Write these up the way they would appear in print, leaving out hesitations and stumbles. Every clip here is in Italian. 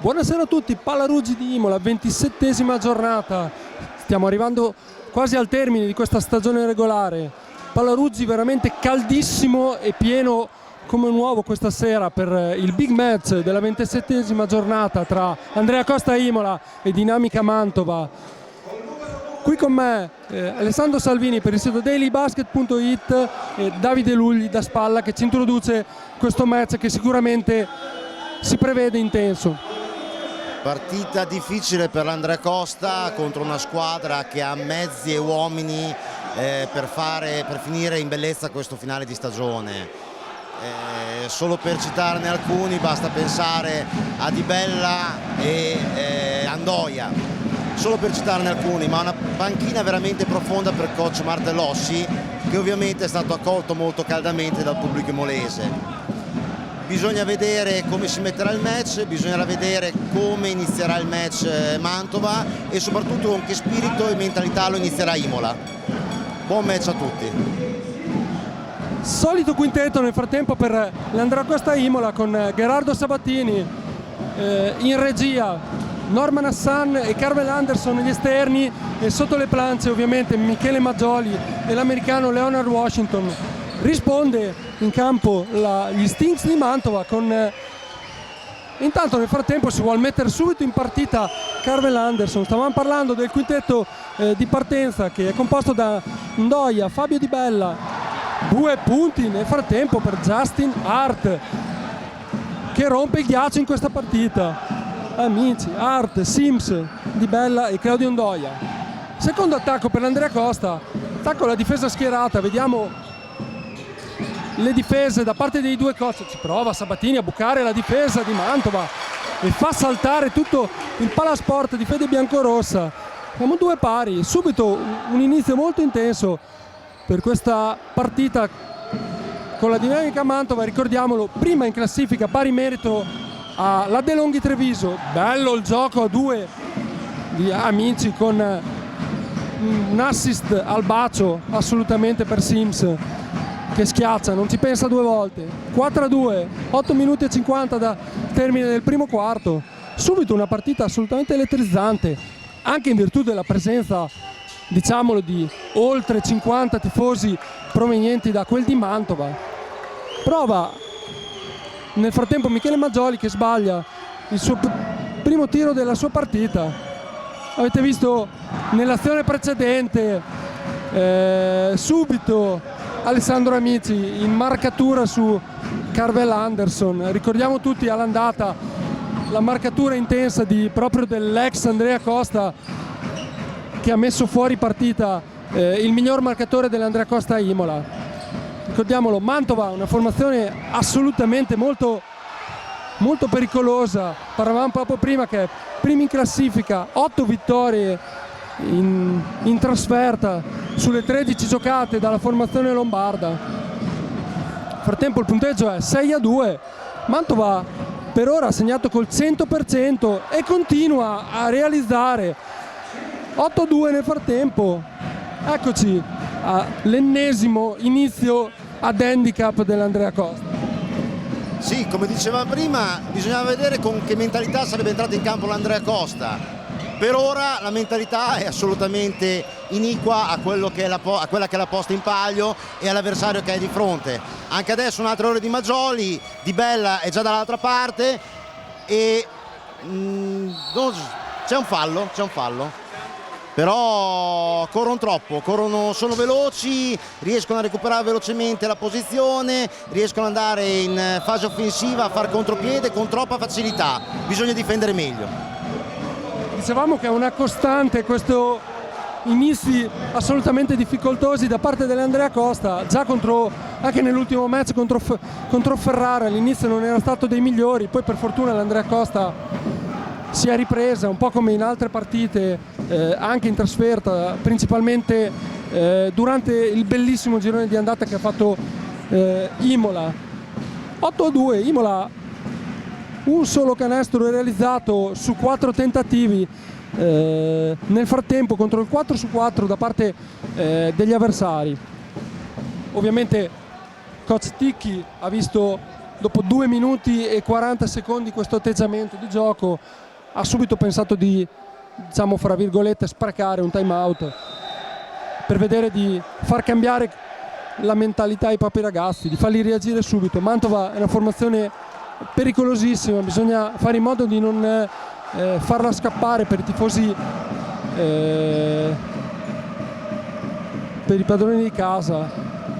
Buonasera a tutti, Pallaruggi di Imola, 27esima giornata. Stiamo arrivando quasi al termine di questa stagione regolare. Pallaruggi veramente caldissimo e pieno come nuovo questa sera per il big match della 27esima giornata tra Andrea Costa Imola e Dinamica Mantova. Qui con me Alessandro Salvini per il sito dailybasket.it e Davide Lugli da Spalla che ci introduce questo match che sicuramente si prevede intenso. Partita difficile per l'Andrea Costa contro una squadra che ha mezzi e uomini per finire in bellezza questo finale di stagione. Solo per citarne alcuni basta pensare a Di Bella e Andoia, solo per citarne alcuni, ma una panchina veramente profonda per coach Martellossi, che ovviamente è stato accolto molto caldamente dal pubblico imolese. Bisogna vedere come si metterà il match, bisognerà vedere come inizierà il match Mantova e soprattutto con che spirito e mentalità lo inizierà Imola. Buon match a tutti. Solito quintetto nel frattempo per l'Andrea Costa Imola con Gerardo Sabatini in regia, Norman Hassan e Carvel Anderson negli esterni e sotto le plance ovviamente Michele Maggioli e l'americano Leonard Washington. Risponde in campo gli Stinks di Mantova con intanto nel frattempo si vuole mettere subito in partita Carvel Anderson. Stavamo parlando del quintetto di partenza che è composto da Ndoia, Fabio Di Bella, 2 punti nel frattempo per Justin Hart che rompe il ghiaccio in questa partita. Amici, Hart, Sims, Di Bella e Claudio Ndoia. Secondo attacco per l'Andrea Costa, attacco alla difesa schierata, vediamo le difese da parte dei due coach. Ci prova Sabatini a bucare la difesa di Mantova e fa saltare tutto il palasport di Fede Biancorossa. Siamo 2 pari, subito un inizio molto intenso per questa partita con la Dinamica Mantova, ricordiamolo, prima in classifica, pari merito alla De Longhi Treviso. Bello il gioco a 2 di Amici con un assist al bacio assolutamente per Sims che schiaccia, non ci pensa 2 volte. 4-2, 8 minuti e 50 da termine del primo quarto. Subito una partita assolutamente elettrizzante, anche in virtù della presenza, diciamolo, di oltre 50 tifosi provenienti da quel di Mantova. Prova nel frattempo Michele Maggioli che sbaglia il suo primo tiro della sua partita. Avete visto nell'azione precedente subito Alessandro Amici in marcatura su Carvel Anderson. Ricordiamo tutti all'andata la marcatura intensa proprio dell'ex Andrea Costa che ha messo fuori partita il miglior marcatore dell'Andrea Costa Imola. Ricordiamolo, Mantova, una formazione assolutamente molto pericolosa. Parlavamo proprio prima che è prima in classifica, 8 vittorie in trasferta sulle 13 giocate dalla formazione lombarda. Nel frattempo il punteggio è 6-2. Mantova per ora ha segnato col 100% e continua a realizzare. 8-2 nel frattempo. Eccoci all'ennesimo inizio ad handicap dell'Andrea Costa. Sì, come dicevamo prima, bisognava vedere con che mentalità sarebbe entrato in campo l'Andrea Costa. Per ora la mentalità è assolutamente iniqua a quella che è la posta in palio e all'avversario che è di fronte. Anche adesso un altro errore di Maggioli, Di Bella è già dall'altra parte e c'è un fallo. Però corrono troppo, sono veloci, riescono a recuperare velocemente la posizione, riescono ad andare in fase offensiva, a far contropiede con troppa facilità. Bisogna difendere meglio. Dicevamo che è una costante questo inizi assolutamente difficoltosi da parte dell'Andrea Costa, già anche nell'ultimo match contro Ferrara all'inizio non era stato dei migliori, poi per fortuna l'Andrea Costa si è ripresa un po' come in altre partite anche in trasferta, principalmente durante il bellissimo girone di andata che ha fatto Imola. 8-2, Imola un solo canestro realizzato su 4 tentativi nel frattempo contro il 4-4 da parte degli avversari. Ovviamente coach Ticchi ha visto dopo 2 minuti e 40 secondi questo atteggiamento di gioco ha subito pensato di, diciamo fra virgolette, sprecare un time out per vedere di far cambiare la mentalità ai propri ragazzi, di farli reagire subito. Mantova è una formazione pericolosissima, bisogna fare in modo di non farla scappare per i tifosi, per i padroni di casa.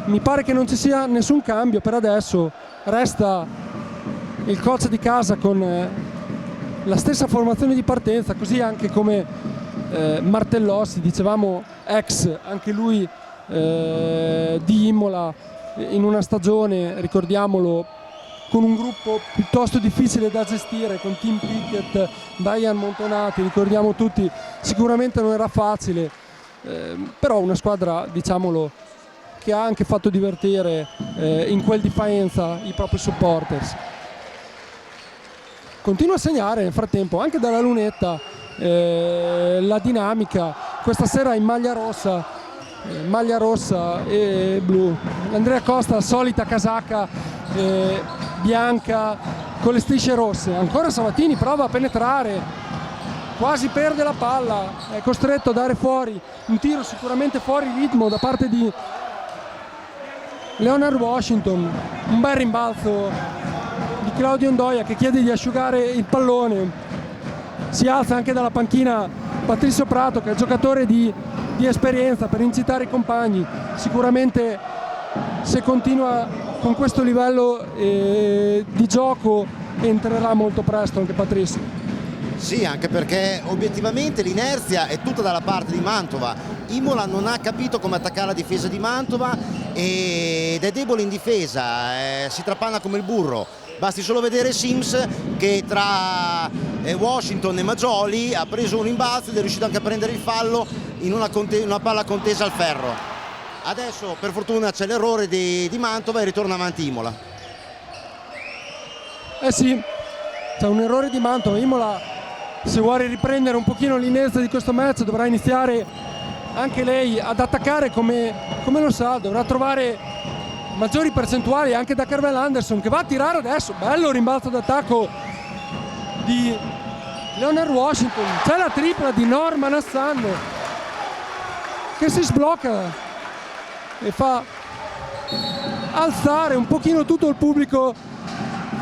Mi pare che non ci sia nessun cambio per adesso, resta il coach di casa con la stessa formazione di partenza, così anche come Martellossi, dicevamo ex anche lui di Imola, in una stagione, ricordiamolo, con un gruppo piuttosto difficile da gestire, con Tim Pickett, Brian Montonati, ricordiamo tutti, sicuramente non era facile, però una squadra, diciamolo, che ha anche fatto divertire in quel di Faenza i propri supporters. Continua a segnare nel frattempo anche dalla lunetta la dinamica, questa sera in maglia rossa e blu. Andrea Costa, la solita casacca bianca con le strisce rosse. Ancora Sabatini prova a penetrare, quasi perde la palla, è costretto a dare fuori un tiro sicuramente fuori ritmo da parte di Leonard Washington. Un bel rimbalzo di Claudio Ndoia che chiede di asciugare il pallone. Si alza anche dalla panchina Patrizio Prato, che è giocatore di esperienza, per incitare i compagni. Sicuramente se continua con questo livello di gioco entrerà molto presto anche Patrizio. Sì, anche perché obiettivamente l'inerzia è tutta dalla parte di Mantova. Imola non ha capito come attaccare la difesa di Mantova ed è debole in difesa, si trapanna come il burro. Basti solo vedere Sims che tra Washington e Magioli ha preso un rimbalzo ed è riuscito anche a prendere il fallo in una palla contesa al ferro. Adesso per fortuna c'è l'errore di Mantova e ritorna avanti Imola. Sì, c'è un errore di Mantova. Imola, se vuole riprendere un pochino l'inerzia di questo match, dovrà iniziare anche lei ad attaccare come lo sa, dovrà trovare maggiori percentuali anche da Carvel Anderson, che va a tirare adesso. Bello rimbalzo d'attacco di Leonard Washington. C'è la tripla di Norman Hassan che si sblocca e fa alzare un pochino tutto il pubblico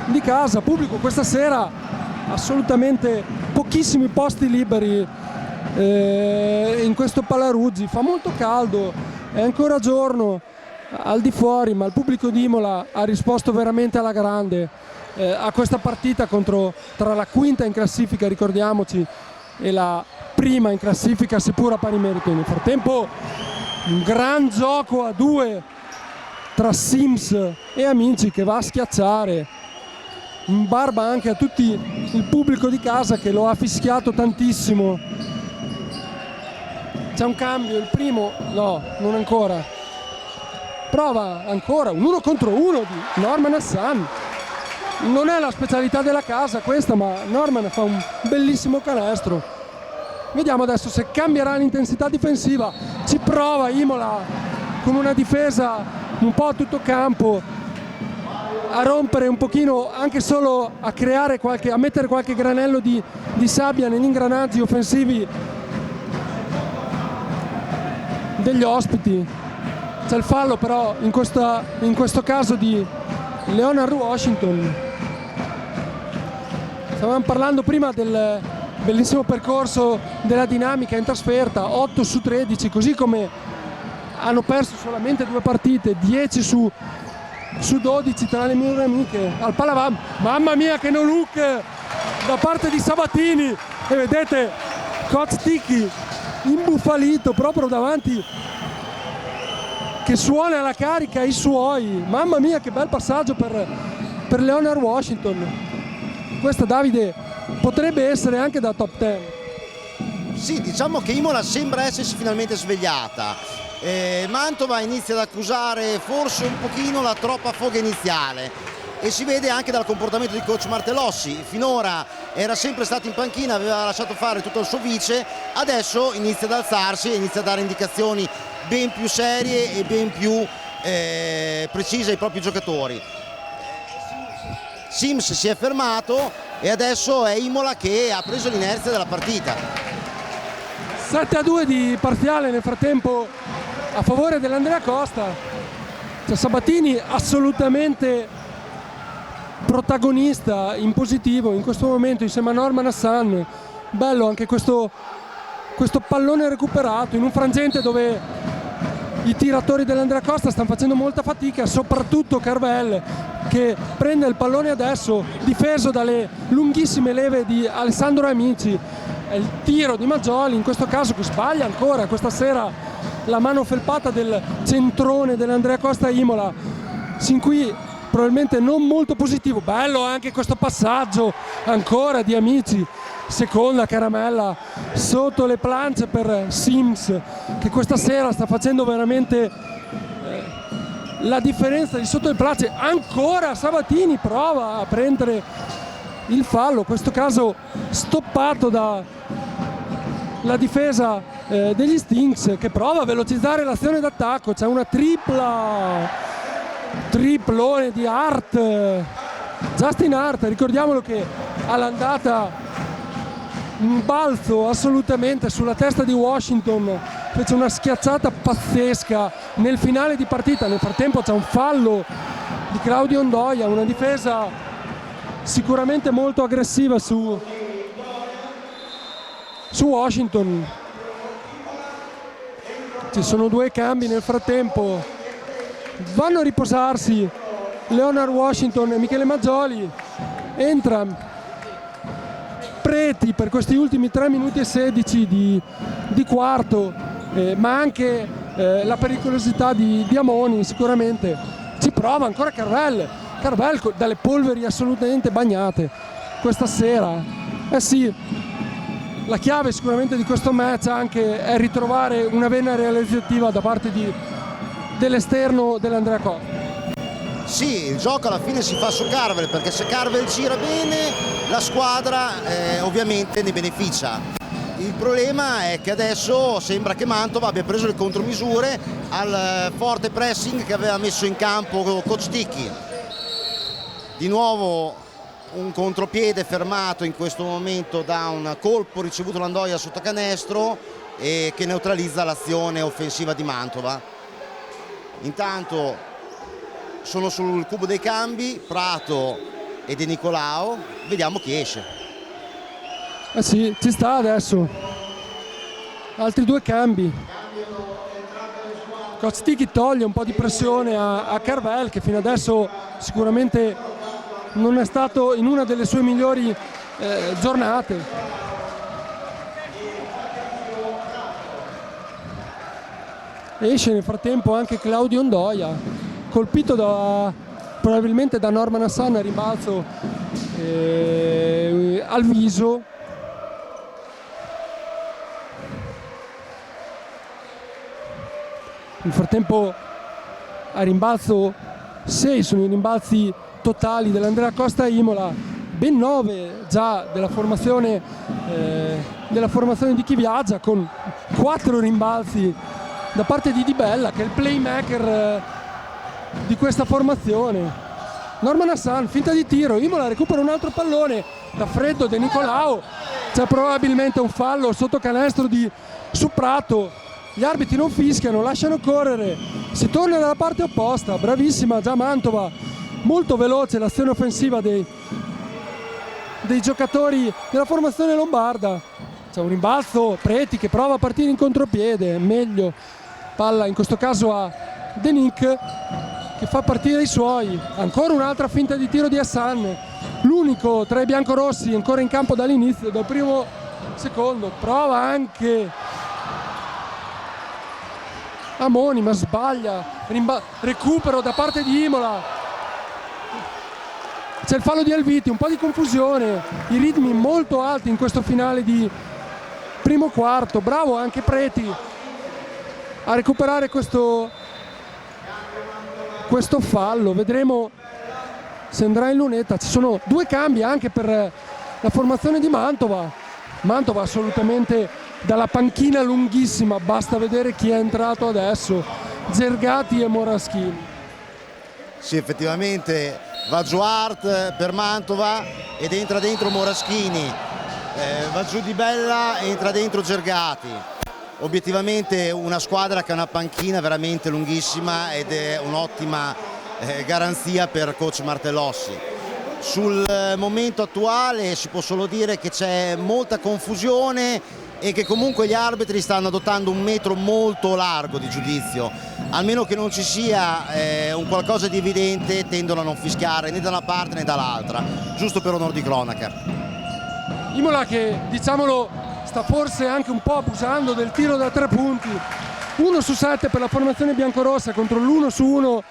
di casa. Pubblico questa sera assolutamente pochissimi posti liberi in questo Pallaruzzi, fa molto caldo, è ancora giorno al di fuori, ma il pubblico di Imola ha risposto veramente alla grande a questa partita tra la quinta in classifica, ricordiamoci, e la prima in classifica, seppur a pari merito. Nel frattempo un gran gioco a due tra Sims e Amici che va a schiacciare in barba anche a tutti il pubblico di casa che lo ha fischiato tantissimo. C'è un cambio, il primo no, non ancora. Prova ancora un 1 contro 1 di Norman Hassan. Non è la specialità della casa questa, ma Norman fa un bellissimo canestro. Vediamo adesso se cambierà l'intensità difensiva. Ci prova Imola con una difesa un po' a tutto campo a rompere un pochino, anche solo a creare a mettere qualche granello di sabbia negli ingranaggi offensivi degli ospiti. C'è il fallo però in questo caso di Leonard Washington. Stavamo parlando prima del bellissimo percorso della dinamica in trasferta, 8 su 13, così come hanno perso solamente 2 partite, 10 su 12 tra le mie amiche. Al Palavam, mamma mia che no look da parte di Sabatini, e vedete coach Ticchi imbufalito proprio davanti, che suona la carica ai suoi. Mamma mia che bel passaggio per Leonard Washington. Questa, Davide, potrebbe essere anche da top 10. Sì, diciamo che Imola sembra essersi finalmente svegliata. Mantova inizia ad accusare forse un pochino la troppa foga iniziale e si vede anche dal comportamento di coach Martellossi. Finora era sempre stato in panchina, aveva lasciato fare tutto il suo vice, adesso inizia ad alzarsi e inizia a dare indicazioni ben più serie e ben più precise ai propri giocatori. Sims si è fermato e adesso è Imola che ha preso l'inerzia della partita. 7-2 di parziale nel frattempo a favore dell'Andrea Costa. Cioè, Sabatini assolutamente protagonista in positivo in questo momento insieme a Norman Hassan. Bello anche questo pallone recuperato in un frangente dove i tiratori dell'Andrea Costa stanno facendo molta fatica, soprattutto Carvel che prende il pallone adesso difeso dalle lunghissime leve di Alessandro Amici. È il tiro di Maggioli in questo caso che sbaglia ancora questa sera la mano felpata del centrone dell'Andrea Costa Imola, sin qui probabilmente non molto positivo. Bello anche questo passaggio ancora di Amici, seconda caramella sotto le planche per Sims che questa sera sta facendo veramente la differenza di sotto le planche. Ancora Sabatini prova a prendere il fallo, in questo caso stoppato dalla difesa degli Stinks che prova a velocizzare l'azione d'attacco. C'è una triplone di Hart, Justin Hart, ricordiamolo che all'andata un balzo assolutamente sulla testa di Washington, fece una schiacciata pazzesca nel finale di partita. Nel frattempo c'è un fallo di Claudio Ondoia, una difesa sicuramente molto aggressiva su Washington. Ci sono due cambi nel frattempo, vanno a riposarsi Leonard Washington e Michele Maggioli. Entra Preti per questi ultimi 3 minuti e 16 di quarto, ma anche la pericolosità di Amoni sicuramente. Ci prova ancora Carvel dalle polveri assolutamente bagnate questa sera. Sì, la chiave sicuramente di questo match anche è ritrovare una vena realizzativa da parte dell'esterno dell'Andrea Costa. Sì, il gioco alla fine si fa su Carvel, perché se Carvel gira bene la squadra ovviamente ne beneficia. Il problema è che adesso sembra che Mantova abbia preso le contromisure al forte pressing che aveva messo in campo Coach Ticchi. Di nuovo un contropiede fermato in questo momento da un colpo ricevuto Landoia sotto canestro e che neutralizza l'azione offensiva di Mantova. Intanto sono sul cubo dei cambi Prato e De Nicolao, vediamo chi esce. Sì, ci sta adesso. Altri due cambi. Coach Ticchi toglie un po' di pressione a Carvel che fino adesso sicuramente non è stato in una delle sue migliori giornate. Esce nel frattempo anche Claudio Ondoia, colpito probabilmente da Norman Hassan a rimbalzo al viso. Nel frattempo a rimbalzo 6 sono i rimbalzi totali dell'Andrea Costa Imola, ben 9 già della formazione di chi viaggia, con 4 rimbalzi da parte di Di Bella che è il playmaker di questa formazione. Norman Hassan, finta di tiro, Imola recupera un altro pallone da freddo De Nicolao, c'è probabilmente un fallo sotto canestro su Prato, gli arbitri non fischiano, lasciano correre, si torna dalla parte opposta, bravissima già Mantova, molto veloce l'azione offensiva dei giocatori della formazione lombarda. C'è un rimbalzo, Preti che prova a partire in contropiede, meglio, palla in questo caso a Denic che fa partire i suoi. Ancora un'altra finta di tiro di Hassan, l'unico tra i biancorossi ancora in campo dall'inizio, dal primo secondo. Prova anche Amoni ma sbaglia, recupero da parte di Imola. C'è il fallo di Alviti, un po' di confusione, i ritmi molto alti in questo finale di primo quarto. Bravo anche Preti a recuperare questo fallo. Vedremo se andrà in lunetta. Ci sono due cambi anche per la formazione di Mantova assolutamente dalla panchina lunghissima, basta vedere chi è entrato adesso, Zergati e Moraschini. Sì, effettivamente va giù Hart per Mantova ed entra dentro Moraschini, va giù Di Bella, entra dentro Gergati. Obiettivamente una squadra che ha una panchina veramente lunghissima ed è un'ottima garanzia per coach Martellossi. Sul momento attuale si può solo dire che c'è molta confusione e che comunque gli arbitri stanno adottando un metro molto largo di giudizio, almeno che non ci sia un qualcosa di evidente tendono a non fischiare né da una parte né dall'altra, giusto per onor di cronaca. Imola che, diciamolo, sta forse anche un po' abusando del tiro da 3 punti, 1 su 7 per la formazione biancorossa contro l'1 su 1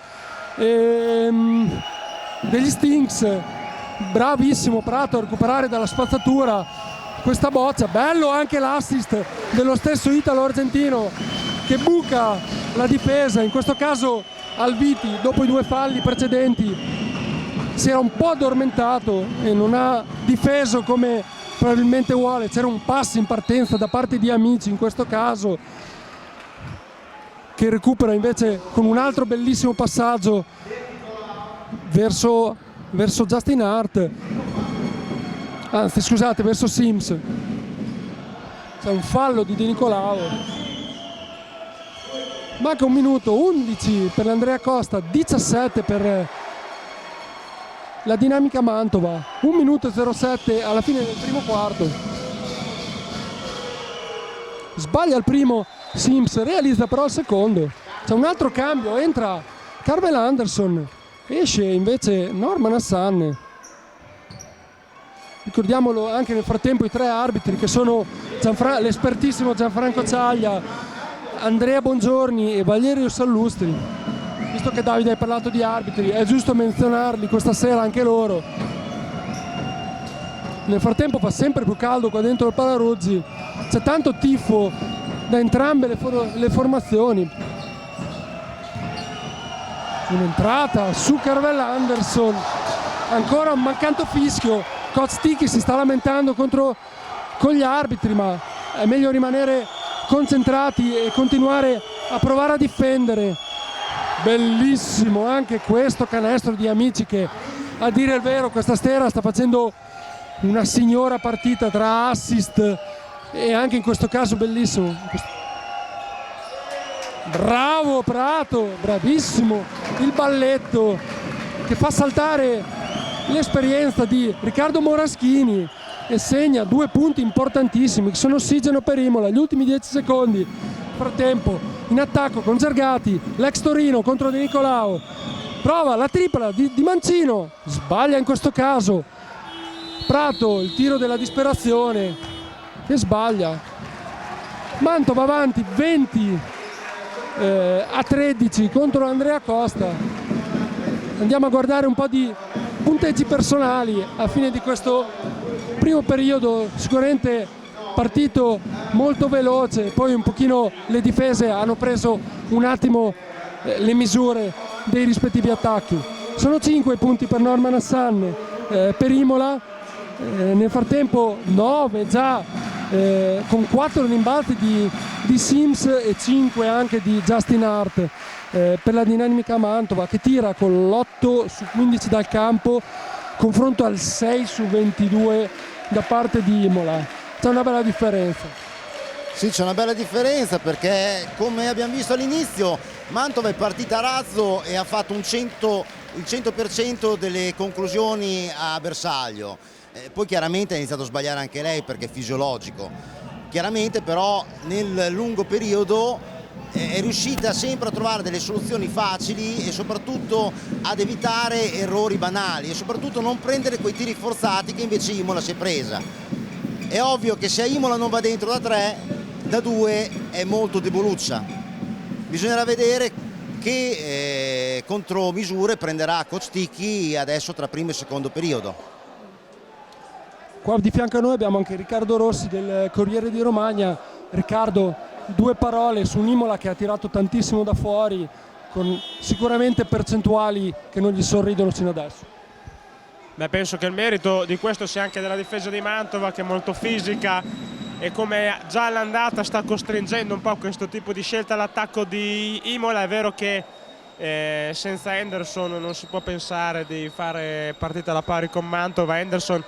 degli Stinks. Bravissimo Prato a recuperare dalla spazzatura questa boccia, bello anche l'assist dello stesso italo-argentino che buca la difesa, in questo caso Alviti dopo i 2 falli precedenti si era un po' addormentato e non ha difeso come probabilmente vuole. C'era un passo in partenza da parte di Amici in questo caso, che recupera invece con un altro bellissimo passaggio verso Justin Hart, anzi scusate, verso Sims. C'è un fallo di De Nicolao. Manca un minuto, 11 per l'Andrea Costa, 17 per la Dinamica Mantova, 1 minuto e 07 alla fine del primo quarto. Sbaglia il primo Sims, realizza però il secondo. C'è un altro cambio, entra Carvel Anderson, esce invece Norman Hassan. Ricordiamolo anche nel frattempo i 3 arbitri che sono l'espertissimo Gianfranco Ciaglia, Andrea Bongiorni e Valerio Sallustri. Visto che Davide hai parlato di arbitri, è giusto menzionarli questa sera anche loro. Nel frattempo fa sempre più caldo qua dentro il Palaruzzi, c'è tanto tifo da entrambe le formazioni. Un'entrata su Carvel Anderson, ancora un mancato fischio. Coach Tiki si sta lamentando con gli arbitri, ma è meglio rimanere concentrati e continuare a provare a difendere. Bellissimo anche questo canestro di Amici che, a dire il vero, questa sera sta facendo una signora partita tra assist e anche in questo caso bellissimo. Bravo Prato, bravissimo il balletto che fa saltare l'esperienza di Riccardo Moraschini e segna 2 punti importantissimi che sono ossigeno per Imola. Gli ultimi 10 secondi. Frattempo in attacco con Gergati, l'ex Torino contro De Nicolao, prova la tripla di Mancino, sbaglia in questo caso. Prato, il tiro della disperazione che sbaglia. Mantova avanti 20 a 13 contro Andrea Costa. Andiamo a guardare un po' di punteggi personali a fine di questo primo periodo, sicuramente partito molto veloce, poi un pochino le difese hanno preso un attimo le misure dei rispettivi attacchi. Sono 5 i punti per Norman Hassan per Imola, nel frattempo 9 già con 4 rimbalzi di Sims e 5 anche di Justin Hart per la Dinamica Mantova, che tira con l'8 su 15 dal campo, confronto al 6 su 22 da parte di Imola. C'è una bella differenza. Sì, c'è una bella differenza perché, come abbiamo visto all'inizio, Mantova è partita a razzo e ha fatto il 100% delle conclusioni a bersaglio. Poi chiaramente ha iniziato a sbagliare anche lei perché è fisiologico. Chiaramente però nel lungo periodo è riuscita sempre a trovare delle soluzioni facili e soprattutto ad evitare errori banali e soprattutto non prendere quei tiri forzati che invece Imola si è presa. È ovvio che se a Imola non va dentro da 3, da 2 è molto deboluccia. Bisognerà vedere che contromisure prenderà Coach Tiki adesso tra primo e secondo periodo. Qua di fianco a noi abbiamo anche Riccardo Rossi del Corriere di Romagna. Riccardo, 2 parole su un Imola che ha tirato tantissimo da fuori, con sicuramente percentuali che non gli sorridono sino adesso. Beh, penso che il merito di questo sia anche della difesa di Mantova, che è molto fisica e come già all'andata sta costringendo un po' questo tipo di scelta all'attacco di Imola. È vero che senza Henderson non si può pensare di fare partita alla pari con Mantova. Henderson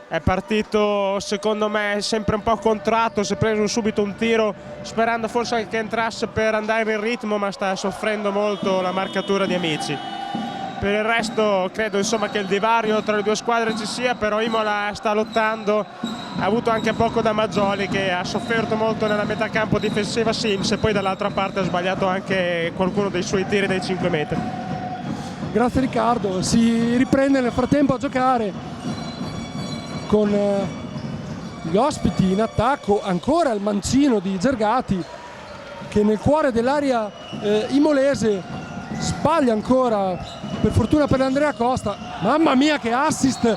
è partito secondo me sempre un po' contratto, si è preso subito un tiro sperando forse che entrasse per andare in ritmo, ma sta soffrendo molto la marcatura di Amici. Per il resto credo insomma che il divario tra le due squadre ci sia, però Imola sta lottando, ha avuto anche poco da Maggioli che ha sofferto molto nella metà campo difensiva Sims, e poi dall'altra parte ha sbagliato anche qualcuno dei suoi tiri dai 5 metri. Grazie Riccardo, si riprende nel frattempo a giocare con gli ospiti in attacco, ancora il mancino di Gergati che nel cuore dell'area imolese sbaglia ancora, per fortuna per Andrea Costa. Mamma mia che assist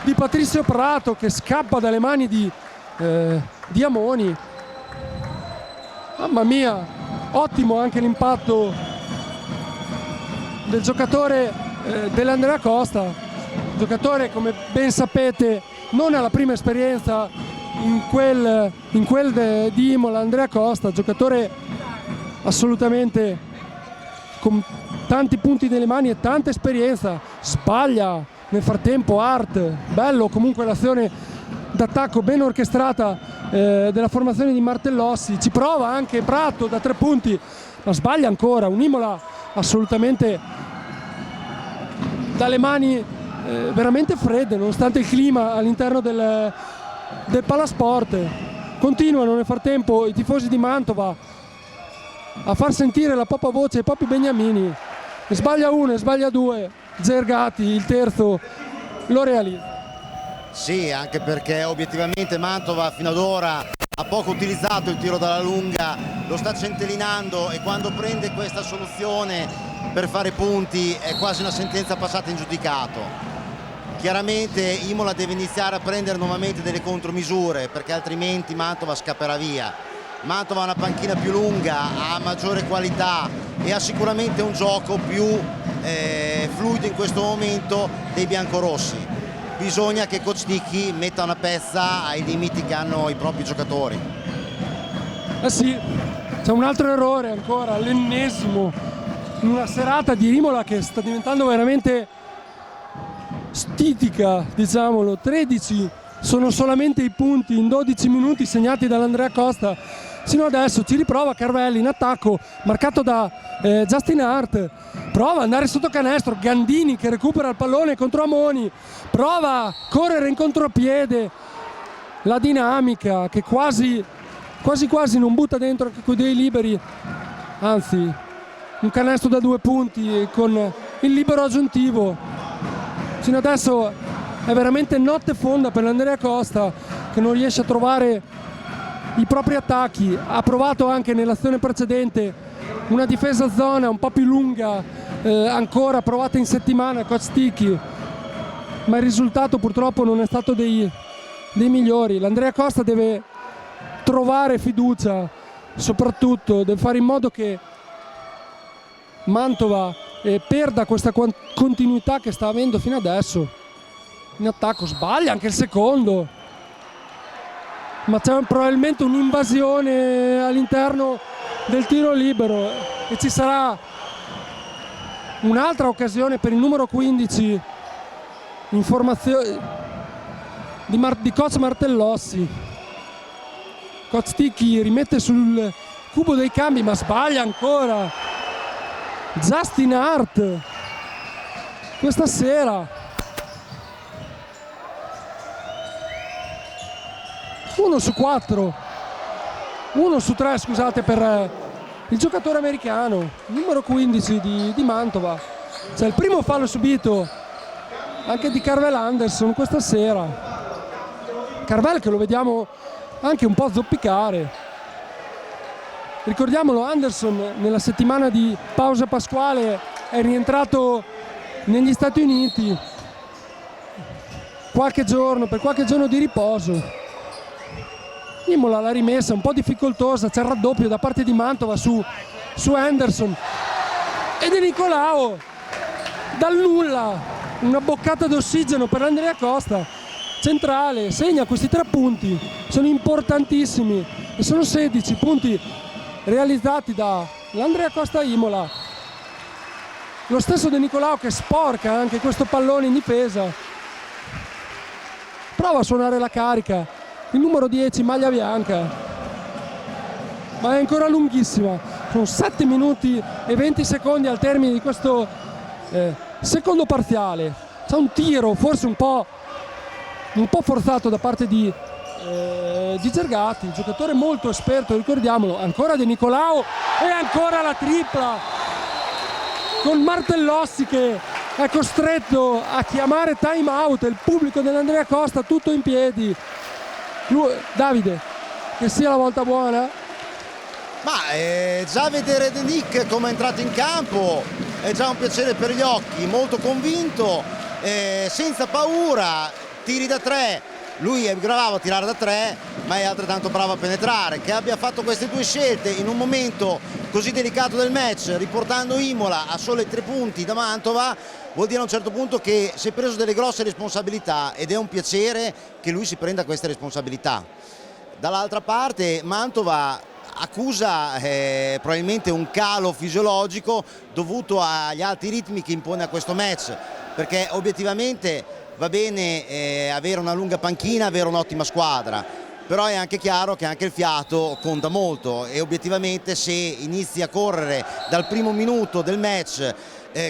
di Patrizio Prato che scappa dalle mani di Amoni. Mamma mia, ottimo anche l'impatto del giocatore dell'Andrea Costa, giocatore come ben sapete non ha la prima esperienza in quel di Imola. Andrea Costa, giocatore assolutamente con tanti punti nelle mani e tanta esperienza. Sbaglia nel frattempo Hart, bello comunque l'azione d'attacco ben orchestrata della formazione di Martellossi. Ci prova anche Prato da 3 punti, ma sbaglia ancora. Un Imola assolutamente dalle mani veramente fredde nonostante il clima all'interno del Palasport. Continuano nel frattempo i tifosi di Mantova a far sentire la propria voce ai propri beniamini. Ne sbaglia uno, ne sbaglia 2, Gergati il terzo lo realizza. Sì, anche perché obiettivamente Mantova fino ad ora ha poco utilizzato il tiro dalla lunga, lo sta centellinando, e quando prende questa soluzione per fare punti è quasi una sentenza passata in giudicato. Chiaramente Imola deve iniziare a prendere nuovamente delle contromisure, perché altrimenti Mantova scapperà via. Mantova ha una panchina più lunga, ha maggiore qualità e ha sicuramente un gioco più fluido in questo momento dei biancorossi. Bisogna che Coach Ticchi metta una pezza ai limiti che hanno i propri giocatori. Eh sì, c'è un altro errore ancora, l'ennesimo, in una serata di Imola che sta diventando veramente stitica, diciamolo. 13 sono solamente i punti in 12 minuti segnati dall'Andrea Costa sino adesso. Ci riprova Carvelli in attacco, marcato da Justin Hart, prova ad andare sotto canestro, Gandini che recupera il pallone contro Amoni, prova a correre in contropiede, la dinamica che quasi non butta dentro anche quei dei liberi, anzi un canestro da 2 punti con il libero aggiuntivo. Sino adesso è veramente notte fonda per l'Andrea Costa che non riesce a trovare i propri attacchi. Ha provato anche nell'azione precedente una difesa a zona un po' più lunga, ancora provata in settimana Coach Ticchi, ma il risultato purtroppo non è stato dei migliori. L'Andrea Costa deve trovare fiducia, soprattutto deve fare in modo che Mantova perda questa continuità che sta avendo fino adesso. In attacco sbaglia anche il secondo, ma c'è probabilmente un'invasione all'interno del tiro libero e ci sarà un'altra occasione per il numero 15 in formazione di Coach Martellossi. Coach Ticchi rimette sul cubo dei cambi, ma sbaglia ancora. Justin Hart questa sera 1 su 4, 1 su 3 scusate, per il giocatore americano, numero 15 di Mantova. C'è il primo fallo subito anche di Carvel Anderson questa sera. Carvel che lo vediamo anche un po' zoppicare. Ricordiamolo, Anderson nella settimana di pausa pasquale è rientrato negli Stati Uniti per qualche giorno di riposo. Imola l'ha rimessa un po' difficoltosa, c'è il raddoppio da parte di Mantova su Anderson e di Nicolao dal nulla, una boccata d'ossigeno per Andrea Costa, centrale, segna questi 3 punti, sono importantissimi e sono 16 punti realizzati da l'Andrea Costa Imola. lo stesso De Nicolao che sporca anche questo pallone in difesa. Prova a suonare la carica il numero 10, maglia bianca, ma è ancora lunghissima. Sono 7 minuti e 20 secondi al termine di questo secondo parziale. C'è un tiro forse un po' forzato da parte di Gergati, giocatore molto esperto, ricordiamolo. Ancora De Nicolao e ancora la tripla, con Martellossi che è costretto a chiamare time out. Il pubblico dell'Andrea Costa tutto in piedi. Davide, che sia la volta buona. Ma già vedere De Nick come è entrato in campo è già un piacere per gli occhi, molto convinto, senza paura, tiri da 3. Lui è bravo a tirare da 3, ma è altrettanto bravo a penetrare. Che abbia fatto queste due scelte in un momento così delicato del match, riportando Imola a sole 3 punti da Mantova, vuol dire a un certo punto che si è preso delle grosse responsabilità, ed è un piacere che lui si prenda queste responsabilità. Dall'altra parte Mantova accusa probabilmente un calo fisiologico dovuto agli alti ritmi che impone a questo match, perché obiettivamente va bene avere una lunga panchina, avere un'ottima squadra, però è anche chiaro che anche il fiato conta molto, e obiettivamente se inizi a correre dal primo minuto del match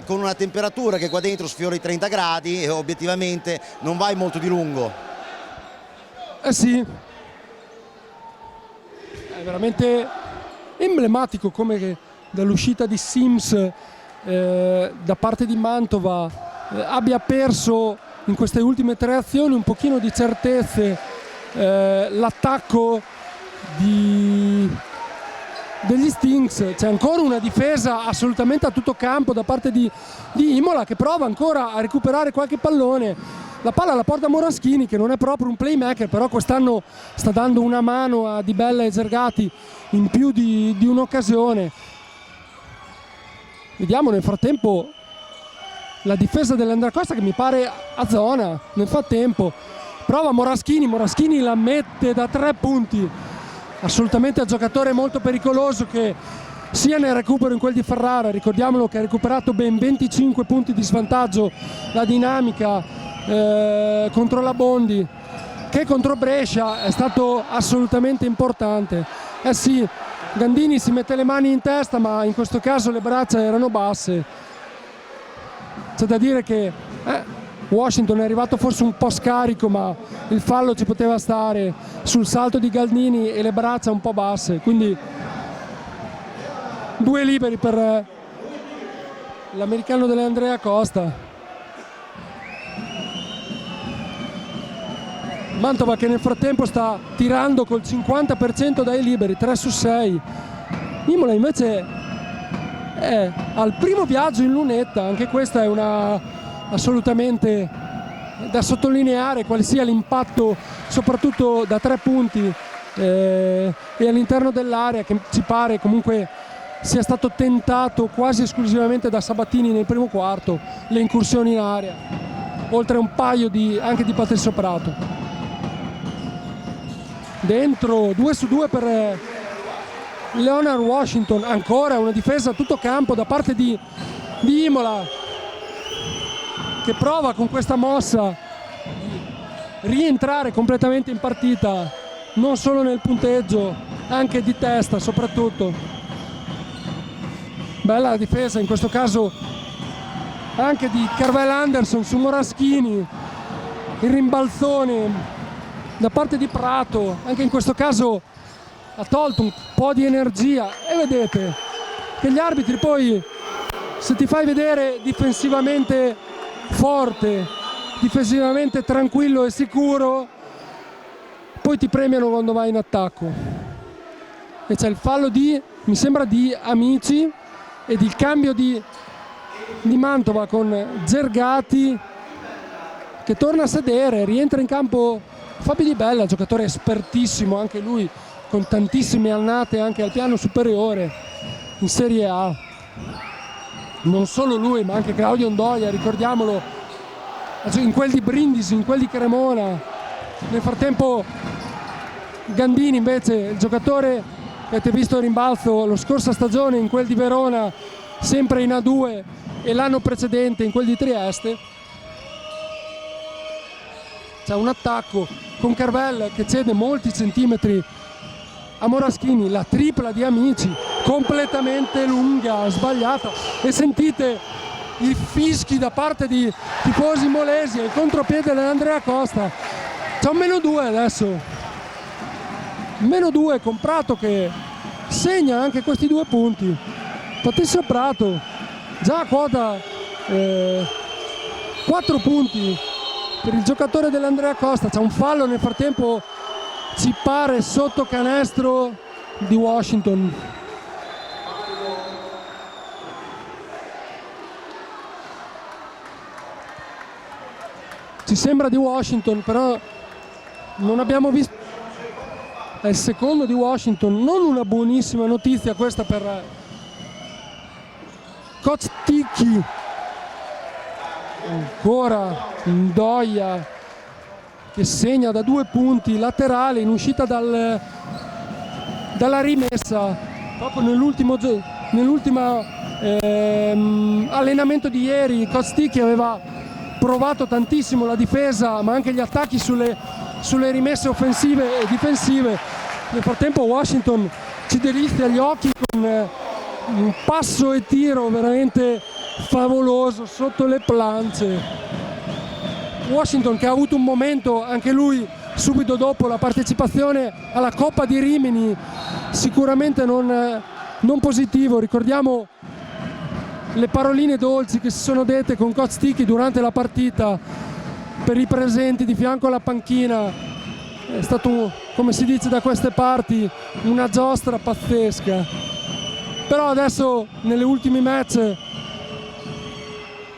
con una temperatura che qua dentro sfiora i 30 gradi, obiettivamente non vai molto di lungo. Sì, è veramente emblematico come che dall'uscita di Sims da parte di Mantova abbia perso in queste ultime 3 azioni un pochino di certezze l'attacco degli Stinks. C'è ancora una difesa assolutamente a tutto campo da parte di Imola, che prova ancora a recuperare qualche pallone. La palla la porta Moraschini, che non è proprio un playmaker, però quest'anno sta dando una mano a Di Bella e Gergati in più di un'occasione. Vediamo nel frattempo la difesa dell'Andrea Costa, che mi pare a zona. Nel frattempo prova Moraschini la mette da 3 punti. Assolutamente un giocatore molto pericoloso, che sia nel recupero in quel di Ferrara, ricordiamolo che ha recuperato ben 25 punti di svantaggio la dinamica contro la Bondi, che contro Brescia è stato assolutamente importante. Sì, Gandini si mette le mani in testa, ma in questo caso le braccia erano basse. C'è da dire che Washington è arrivato forse un po' scarico, ma il fallo ci poteva stare sul salto di Gandini e le braccia un po' basse, quindi 2 liberi per l'americano dell'Andrea Costa. Mantova che nel frattempo sta tirando col 50% dai liberi, 3 su 6. Imola invece è al primo viaggio in lunetta. Anche questa è una assolutamente da sottolineare, quale sia l'impatto soprattutto da 3 punti e all'interno dell'area, che ci pare comunque sia stato tentato quasi esclusivamente da Sabatini nel primo quarto, le incursioni in area, oltre a un paio anche di Patrizio Prato. Dentro 2 su 2 per Leonard Washington. Ancora una difesa a tutto campo da parte di Imola, che prova con questa mossa di rientrare completamente in partita, non solo nel punteggio, anche di testa soprattutto. Bella la difesa in questo caso anche di Carvel Anderson su Moraschini, il rimbalzone da parte di Prato, anche in questo caso ha tolto un po' di energia, e vedete che gli arbitri poi, se ti fai vedere difensivamente forte, difensivamente tranquillo e sicuro, poi ti premiano quando vai in attacco. E c'è il fallo mi sembra di Amici, ed il cambio di Mantova con Gergati, che torna a sedere. Rientra in campo Fabio Di Bella, giocatore espertissimo anche lui, con tantissime annate anche al piano superiore in Serie A. Non solo lui, ma anche Claudio Ondoia, ricordiamolo, in quel di Brindisi, in quel di Cremona. Nel frattempo Gandini invece, il giocatore che avete visto a rimbalzo la scorsa stagione in quel di Verona, sempre in A2, e l'anno precedente in quel di Trieste. C'è un attacco con Carvel che cede molti centimetri a Moraschini, la tripla di Amici completamente lunga, sbagliata, e sentite i fischi da parte di tifosi molesi e il contropiede dell'Andrea Costa. C'è un -2 adesso, -2 con Prato che segna anche questi 2 punti. Patrizio Prato già a quota 4 punti per il giocatore dell'Andrea Costa. C'è un fallo nel frattempo, ci pare sotto canestro di Washington. Ci sembra di Washington, però non abbiamo visto. È il secondo di Washington, non una buonissima notizia questa per Kosticki. Ancora Ndoia che segna da 2 punti, laterale in uscita dalla rimessa, proprio nell'ultimo allenamento di ieri. Kosticki aveva provato tantissimo la difesa ma anche gli attacchi sulle rimesse offensive e difensive. Nel frattempo Washington ci delizia gli occhi con un passo e tiro veramente favoloso sotto le plance. Washington che ha avuto un momento anche lui subito dopo la partecipazione alla Coppa di Rimini sicuramente non positivo. Ricordiamo le paroline dolci che si sono dette con Kosticki durante la partita per i presenti di fianco alla panchina. È stato, come si dice da queste parti, una giostra pazzesca. Però adesso nelle ultimi match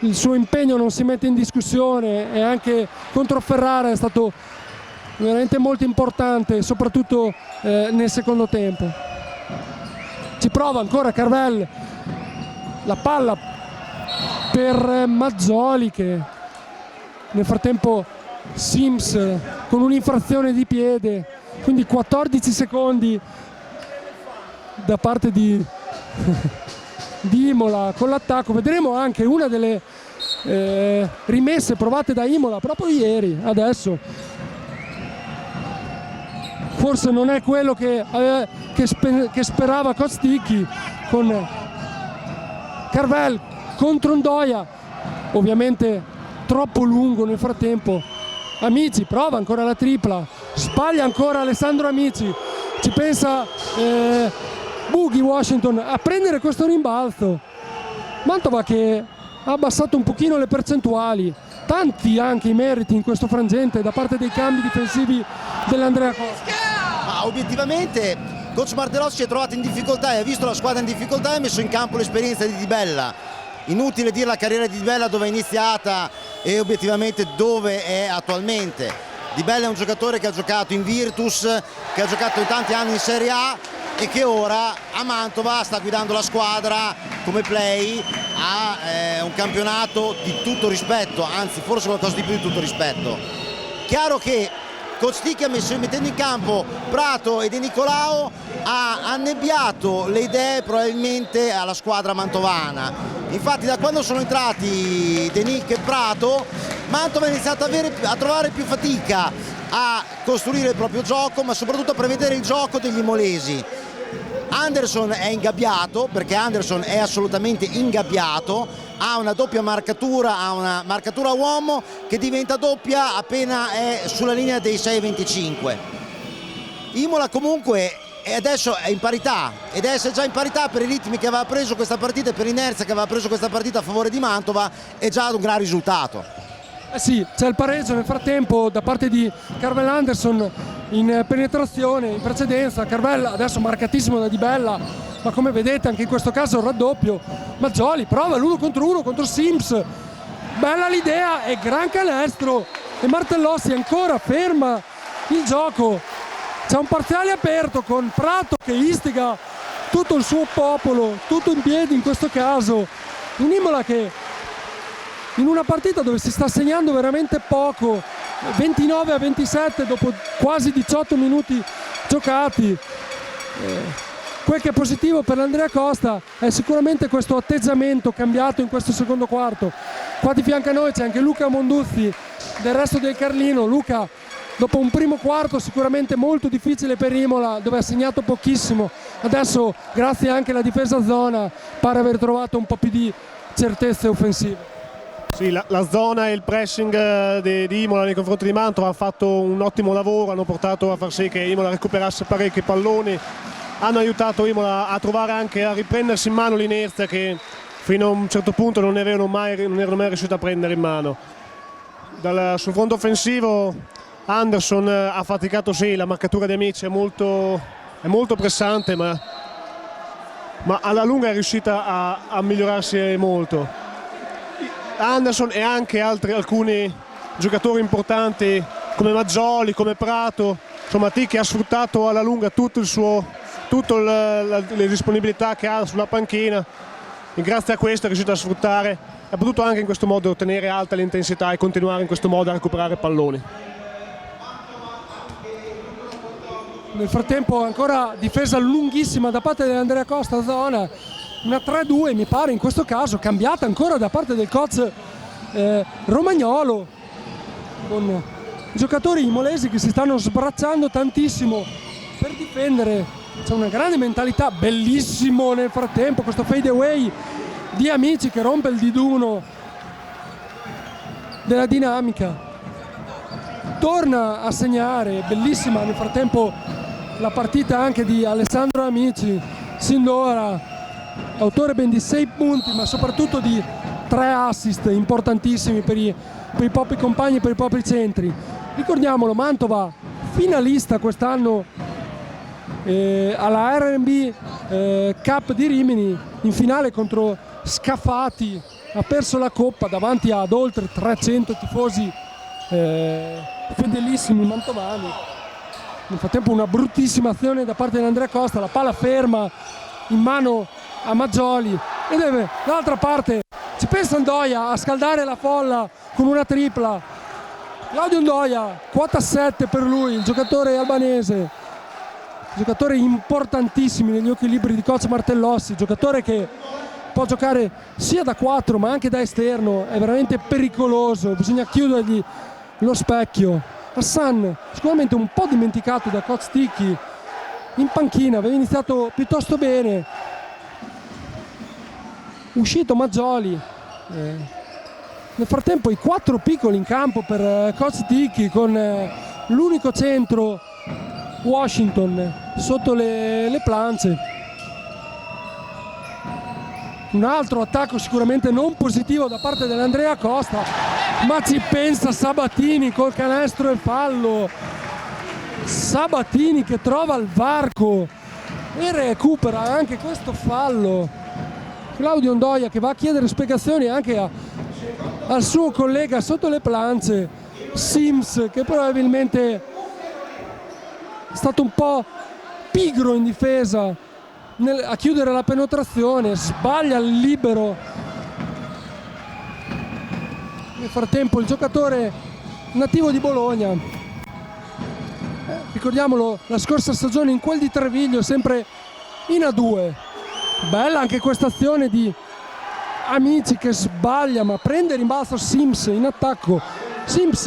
il suo impegno non si mette in discussione e anche contro Ferrara è stato veramente molto importante, soprattutto nel secondo tempo. Ci prova ancora Carvel, la palla per Mazzoli che nel frattempo Sims con un'infrazione di piede, quindi 14 secondi da parte di Imola con l'attacco. Vedremo anche una delle rimesse provate da Imola proprio ieri. Adesso forse non è quello che sperava Kosticki, con Carvel contro Ndoia, ovviamente troppo lungo nel frattempo. Amici prova ancora la tripla, sbaglia ancora Alessandro Amici, ci pensa Bughi Washington a prendere questo rimbalzo. Mantova che ha abbassato un pochino le percentuali, tanti anche i meriti in questo frangente da parte dei cambi difensivi dell'Andrea Costa. Ma obiettivamente coach Martellozzi si è trovato in difficoltà e ha visto la squadra in difficoltà e ha messo in campo l'esperienza di Di Bella. Inutile dire la carriera di Di Bella dove è iniziata e obiettivamente dove è attualmente. Di Bella è un giocatore che ha giocato in Virtus, che ha giocato tanti anni in Serie A e che ora a Mantova sta guidando la squadra come play a un campionato di tutto rispetto, anzi forse qualcosa di più di tutto rispetto. Chiaro che Kosticki mettendo in campo Prato e De Nicolao ha annebbiato le idee probabilmente alla squadra mantovana. Infatti da quando sono entrati De Nic e Prato, Mantova ha iniziato a trovare più fatica a costruire il proprio gioco, ma soprattutto a prevedere il gioco degli imolesi. Anderson è ingabbiato, perché Anderson è assolutamente ingabbiato, ha una doppia marcatura, ha una marcatura uomo che diventa doppia appena è sulla linea dei 6,25. Imola comunque adesso è in parità ed essere già in parità per i ritmi che aveva preso questa partita e per l'inerzia che aveva preso questa partita a favore di Mantova è già un gran risultato. Sì, c'è il pareggio nel frattempo da parte di Carvel Anderson in penetrazione. In precedenza Carvel adesso marcatissimo da Di Bella, ma come vedete anche in questo caso il raddoppio. Mazzoli prova l'1 contro 1 contro Sims, bella l'idea e gran canestro, e Martellozzi ancora ferma il gioco. C'è un parziale aperto con Prato che istiga tutto il suo popolo, tutto in piedi in questo caso, un Imola che in una partita dove si sta segnando veramente poco, 29-27 dopo quasi 18 minuti giocati, Quel che è positivo per l'Andrea Costa è sicuramente questo atteggiamento cambiato in questo secondo quarto. Qua di fianco a noi c'è anche Luca Monduzzi del Resto del Carlino. Luca, dopo un primo quarto sicuramente molto difficile per Imola, dove ha segnato pochissimo, adesso grazie anche alla difesa zona pare aver trovato un po' più di certezze offensive. Sì, la zona e il pressing di Imola nei confronti di Mantova hanno fatto un ottimo lavoro, hanno portato a far sì che Imola recuperasse parecchi palloni, hanno aiutato Imola a trovare anche a riprendersi in mano l'inerzia che fino a un certo punto non erano mai riusciti a prendere in mano. Sul fronte offensivo Anderson ha faticato, sì, la marcatura di Amici è molto pressante, ma alla lunga è riuscita a migliorarsi molto. Anderson e anche alcuni giocatori importanti come Maggioli, come Prato, insomma Ticchi ha sfruttato alla lunga tutte le disponibilità che ha sulla panchina e grazie a questo è riuscito a sfruttare, ha potuto anche in questo modo tenere alta l'intensità e continuare in questo modo a recuperare palloni. Nel frattempo ancora difesa lunghissima da parte dell'Andrea Costa zona, una 3-2 mi pare in questo caso, cambiata ancora da parte del coach Romagnolo, con giocatori imolesi che si stanno sbracciando tantissimo per difendere. C'è una grande mentalità, bellissimo nel frattempo questo fade away di Amici che rompe il diduno della dinamica, torna a segnare, bellissima nel frattempo la partita anche di Alessandro Amici, sin d'ora autore ben di 6 punti ma soprattutto di 3 assist importantissimi per i propri compagni, per i propri centri. Ricordiamolo, Mantova finalista quest'anno alla R&B Cup di Rimini, in finale contro Scafati, ha perso la coppa davanti ad oltre 300 tifosi fedelissimi mantovani. Nel frattempo una bruttissima azione da parte di Andrea Costa, la palla ferma in mano a Maggioli e dall'altra parte ci pensa Ndoia a scaldare la folla con una tripla. Claudio Ndoia, quota 7 per lui, il giocatore albanese, giocatore importantissimo negli occhi liberi di coach Martellossi, giocatore che può giocare sia da 4 ma anche da esterno, è veramente pericoloso, bisogna chiudergli lo specchio. Hassan sicuramente un po' dimenticato da coach Ticchi, in panchina aveva iniziato piuttosto bene, uscito Maggioli, nel frattempo i 4 piccoli in campo per coach Ticchi, con l'unico centro Washington sotto le planche. Un altro attacco sicuramente non positivo da parte dell'Andrea Costa, ma ci pensa Sabatini col canestro e fallo. Sabatini che trova il varco e recupera anche questo fallo. Claudio Ndoia che va a chiedere spiegazioni anche al suo collega sotto le planche, Sims, che probabilmente è stato un po' pigro in difesa a chiudere la penetrazione, sbaglia il libero. Nel frattempo il giocatore nativo di Bologna, ricordiamolo, la scorsa stagione in quel di Treviglio sempre in A2. Bella anche questa azione di Amici che sbaglia ma prende rimbalzo Sims in attacco. Sims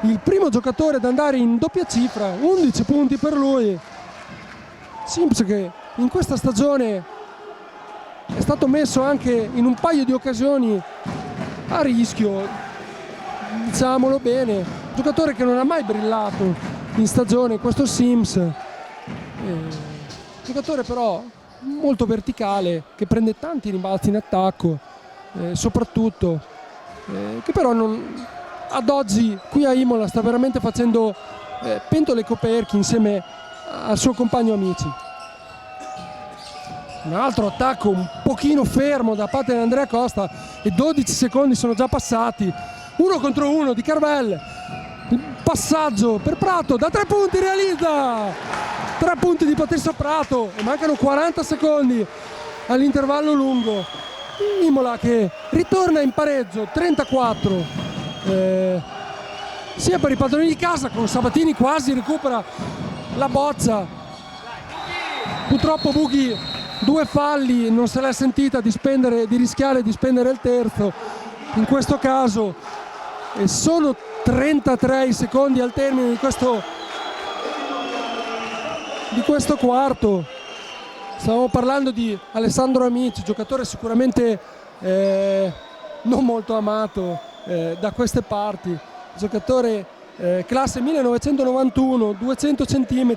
il primo giocatore ad andare in doppia cifra, 11 punti per lui. Sims che in questa stagione è stato messo anche in un paio di occasioni a rischio, diciamolo bene, giocatore che non ha mai brillato in stagione questo Sims, giocatore però molto verticale che prende tanti rimbalzi in attacco, soprattutto che però ad oggi qui a Imola sta veramente facendo pentole e coperchi insieme al suo compagno Amici. Un altro attacco un pochino fermo da parte di Andrea Costa e 12 secondi sono già passati. 1 contro 1 di Carvel, il passaggio per Prato da 3 punti, realizza 3 punti di Patrizio Prato e mancano 40 secondi all'intervallo lungo. Imola che ritorna in pareggio 34 sia per i padroni di casa, con Sabatini quasi recupera la boccia Purtroppo Bughi 2 falli, non se l'è sentita di rischiare di spendere il terzo in questo caso, e sono 33 i secondi al termine di questo quarto. Stiamo parlando di Alessandro Amici, giocatore sicuramente non molto amato da queste parti, giocatore classe 1991, 200 cm,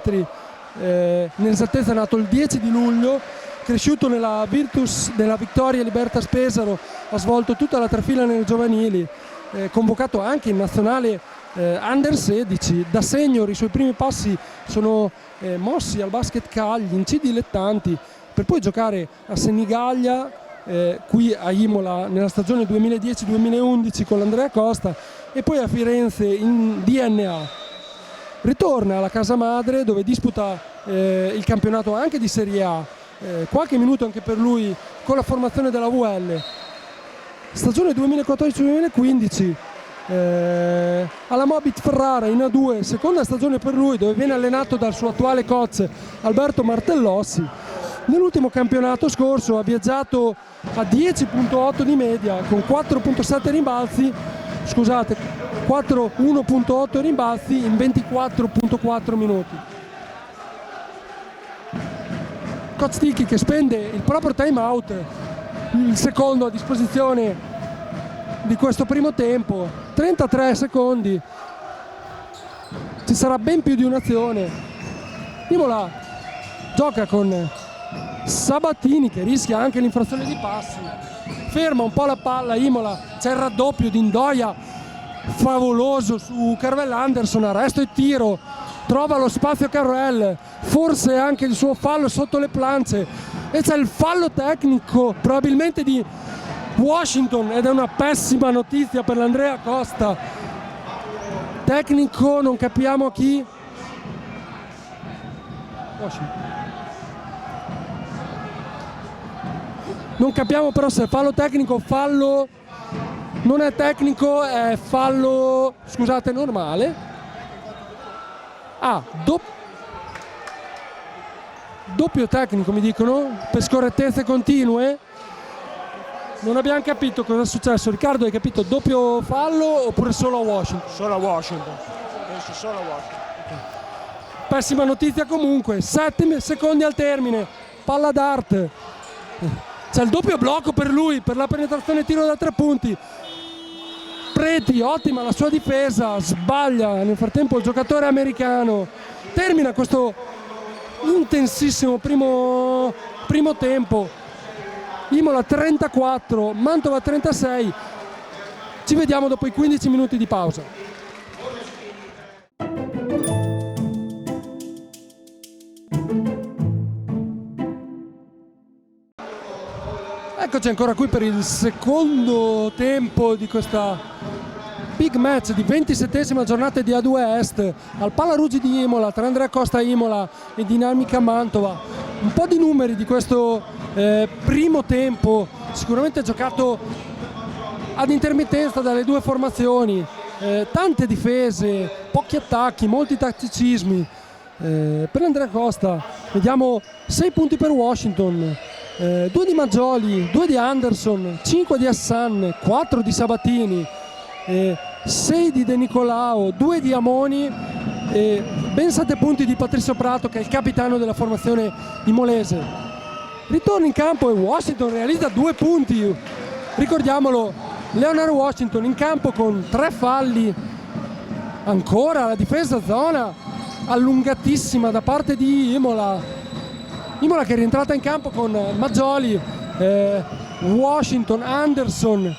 nell'esattezza nato il 10 di luglio, cresciuto nella Virtus della Vittoria Libertas Pesaro, ha svolto tutta la trafila nelle giovanili, convocato anche in nazionale Under 16. Da senior i suoi primi passi sono mossi al basket Cagli in C dilettanti, per poi giocare a Senigallia, qui a Imola nella stagione 2010-2011 con l'Andrea Costa, e poi a Firenze in DNA. Ritorna alla casa madre dove disputa il campionato anche di Serie A, qualche minuto anche per lui con la formazione della VL. Stagione 2014-2015 alla Mobit Ferrara in A2, seconda stagione per lui, dove viene allenato dal suo attuale coach Alberto Martellossi. Nell'ultimo campionato scorso ha viaggiato a 10.8 di media con 4.7 rimbalzi, 1.8 rimbalzi in 24.4 minuti. Coach Ticchi che spende il proprio time out, il secondo a disposizione di questo primo tempo, 33 secondi, ci sarà ben più di un'azione. Imola gioca con Sabatini che rischia anche l'infrazione di passi, ferma un po' la palla Imola, c'è il raddoppio di Indoia favoloso su Carvel Anderson, arresto e tiro, trova lo spazio Carvel, forse anche il suo fallo sotto le planche, e c'è il fallo tecnico probabilmente di Washington, ed è una pessima notizia per l'Andrea Costa. Tecnico, non capiamo chi. Washington. Non capiamo però se è fallo tecnico o fallo. Non è tecnico, è fallo, scusate, normale. Doppio tecnico mi dicono, per scorrettezze continue. Non abbiamo capito cosa è successo. Riccardo, hai capito doppio fallo oppure solo a Washington? Solo a Washington. Penso solo a Washington. Pessima notizia comunque, 7 secondi al termine, palla d'arte. C'è il doppio blocco per lui, per la penetrazione tiro da 3 punti. Preti, ottima la sua difesa, sbaglia nel frattempo il giocatore americano. Termina questo intensissimo primo tempo. Imola 34, Mantova 36. Ci vediamo dopo i 15 minuti di pausa. Eccoci ancora qui per il secondo tempo di questa big match di 27esima giornata di A2 Est al Pallaruggi di Imola tra Andrea Costa Imola e Dinamica Mantova. Un po' di numeri di questo primo tempo, sicuramente giocato ad intermittenza dalle due formazioni, tante difese, pochi attacchi, molti tatticismi. Per Andrea Costa vediamo 6 punti per Washington, 2 di Maggioli, 2 di Anderson, 5 di Hassan, 4 di Sabatini, 6 di De Nicolao, 2 di Amoni e ben 7 punti di Patrizio Prato, che è il capitano della formazione imolese. Ritorna in campo e Washington realizza 2 punti. Ricordiamolo, Leonard Washington in campo con 3 falli. Ancora la difesa zona allungatissima da parte di Imola. Imola che è rientrata in campo con Maggioli, Washington, Anderson.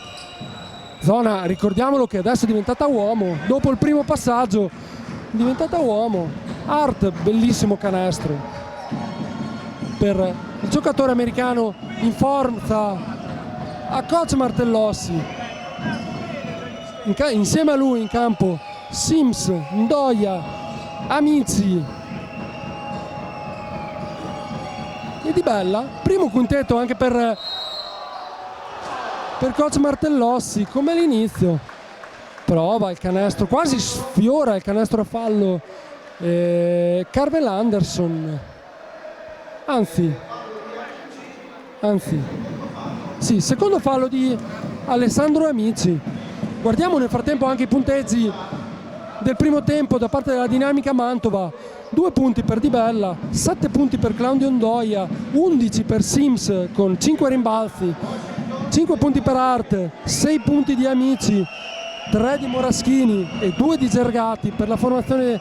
Zona, ricordiamolo che adesso è diventata uomo, dopo il primo passaggio è diventata uomo. Hart, bellissimo canestro per il giocatore americano in forza a coach Martellossi. Insieme a lui in campo Sims, Ndoia, Amici e Di Bella. Primo quintetto anche per coach Martellossi, come all'inizio. Prova il canestro, quasi sfiora il canestro a fallo Carvel Anderson. Anzi, sì, secondo fallo di Alessandro Amici. Guardiamo nel frattempo anche i punteggi del primo tempo da parte della Dinamica Mantova. 2 punti per Di Bella, 7 punti per Claudio Ondoia, 11 per Sims con 5 rimbalzi, 5 punti per Art, 6 punti di Amici, 3 di Moraschini e 2 di Gergati per la formazione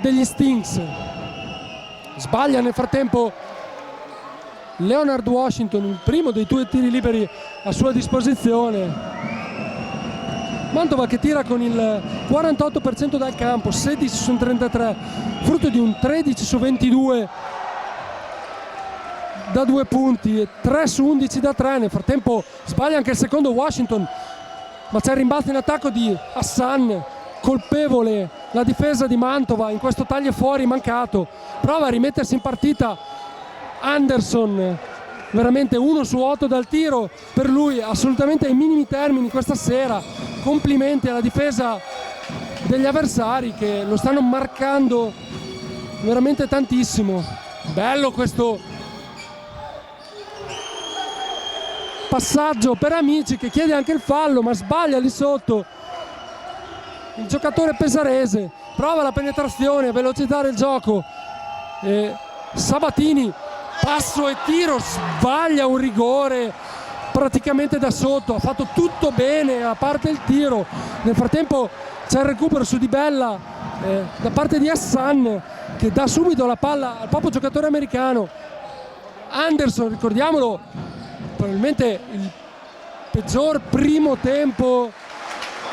degli Stinks. Sbaglia nel frattempo Leonard Washington, il primo dei 2 tiri liberi a sua disposizione. Mantova che tira con il 48% dal campo, 16 su 33, frutto di un 13 su 22 da 2 punti e 3 su 11 da 3. Nel frattempo sbaglia anche il secondo Washington, ma c'è il rimbalzo in attacco di Hassan, colpevole la difesa di Mantova in questo taglio fuori mancato. Prova a rimettersi in partita Anderson, veramente 1 su 8 dal tiro per lui, assolutamente ai minimi termini questa sera. Complimenti alla difesa degli avversari che lo stanno marcando veramente tantissimo. Bello questo passaggio per Amici che chiede anche il fallo, ma sbaglia lì sotto il giocatore pesarese. Prova la penetrazione a velocizzare il gioco Sabatini, passo e tiro, sbaglia un rigore praticamente da sotto. Ha fatto tutto bene a parte il tiro. Nel frattempo c'è il recupero su Di Bella da parte di Hassan, che dà subito la palla al proprio giocatore americano. Anderson, ricordiamolo, probabilmente il peggior primo tempo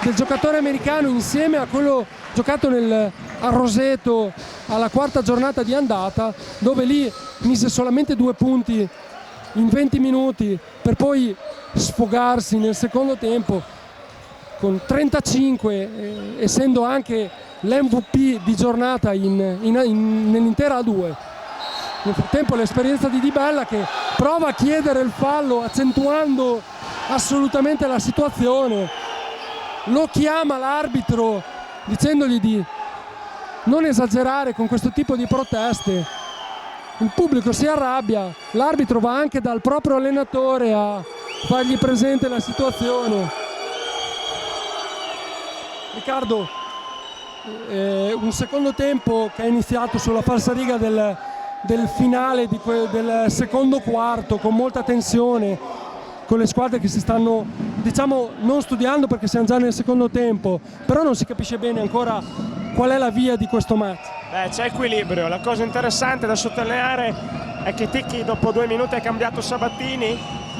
del giocatore americano insieme a quello giocato a Roseto alla 4ª giornata di andata, dove lì mise solamente 2 punti in 20 minuti per poi sfogarsi nel secondo tempo con 35, essendo anche l'MVP di giornata nell'intera A2. Nel frattempo l'esperienza di Di Bella che prova a chiedere il fallo, accentuando assolutamente la situazione. Lo chiama l'arbitro dicendogli di non esagerare con questo tipo di proteste. Il pubblico si arrabbia, l'arbitro va anche dal proprio allenatore a fargli presente la situazione. Riccardo, un secondo tempo che è iniziato sulla falsariga del finale del secondo quarto, con molta tensione, con le squadre che si stanno, diciamo, non studiando perché siamo già nel secondo tempo, però non si capisce bene ancora qual è la via di questo match. C'è equilibrio. La cosa interessante da sottolineare è che Ticchi dopo 2 minuti ha cambiato Sabatini,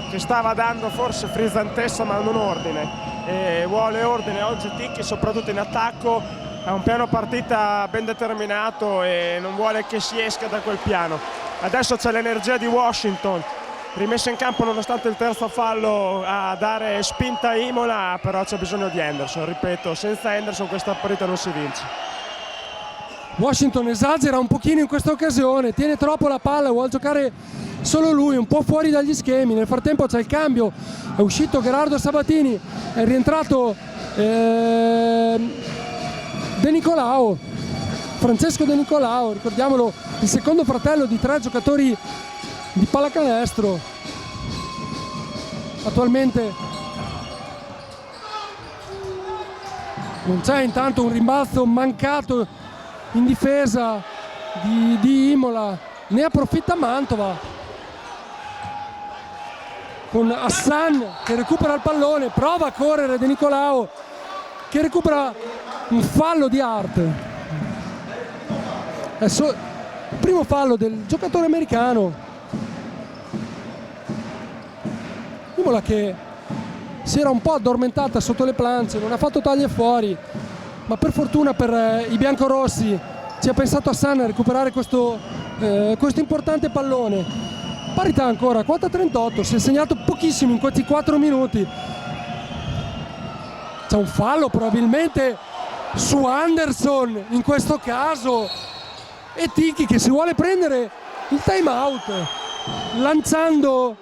che stava dando forse frizzantezza ma non ordine, e vuole ordine oggi Ticchi, soprattutto in attacco. Ha un piano partita ben determinato e non vuole che si esca da quel piano. Adesso c'è l'energia di Washington, rimessa in campo nonostante il terzo fallo, a dare spinta a Imola, però c'è bisogno di Anderson. Ripeto, senza Anderson questa partita non si vince. Washington esagera un pochino in questa occasione, tiene troppo la palla, vuole giocare solo lui, un po' fuori dagli schemi. Nel frattempo c'è il cambio, è uscito Gerardo Sabatini, è rientrato De Nicolao, Francesco De Nicolao, ricordiamolo, il secondo fratello di 3 giocatori di pallacanestro. Attualmente non c'è intanto un rimbalzo mancato in difesa di Imola, ne approfitta Mantova con Hassan che recupera il pallone, prova a correre De Nicolao che recupera un fallo di Art. Il primo fallo del giocatore americano. Imola che si era un po' addormentata sotto le planche, non ha fatto taglie fuori, ma per fortuna per i biancorossi ci ha pensato Hassan a recuperare questo importante pallone. Parità ancora, 4-38, si è segnato pochissimo in questi 4 minuti. C'è un fallo probabilmente su Anderson in questo caso, e Ticchi che si vuole prendere il time out lanciando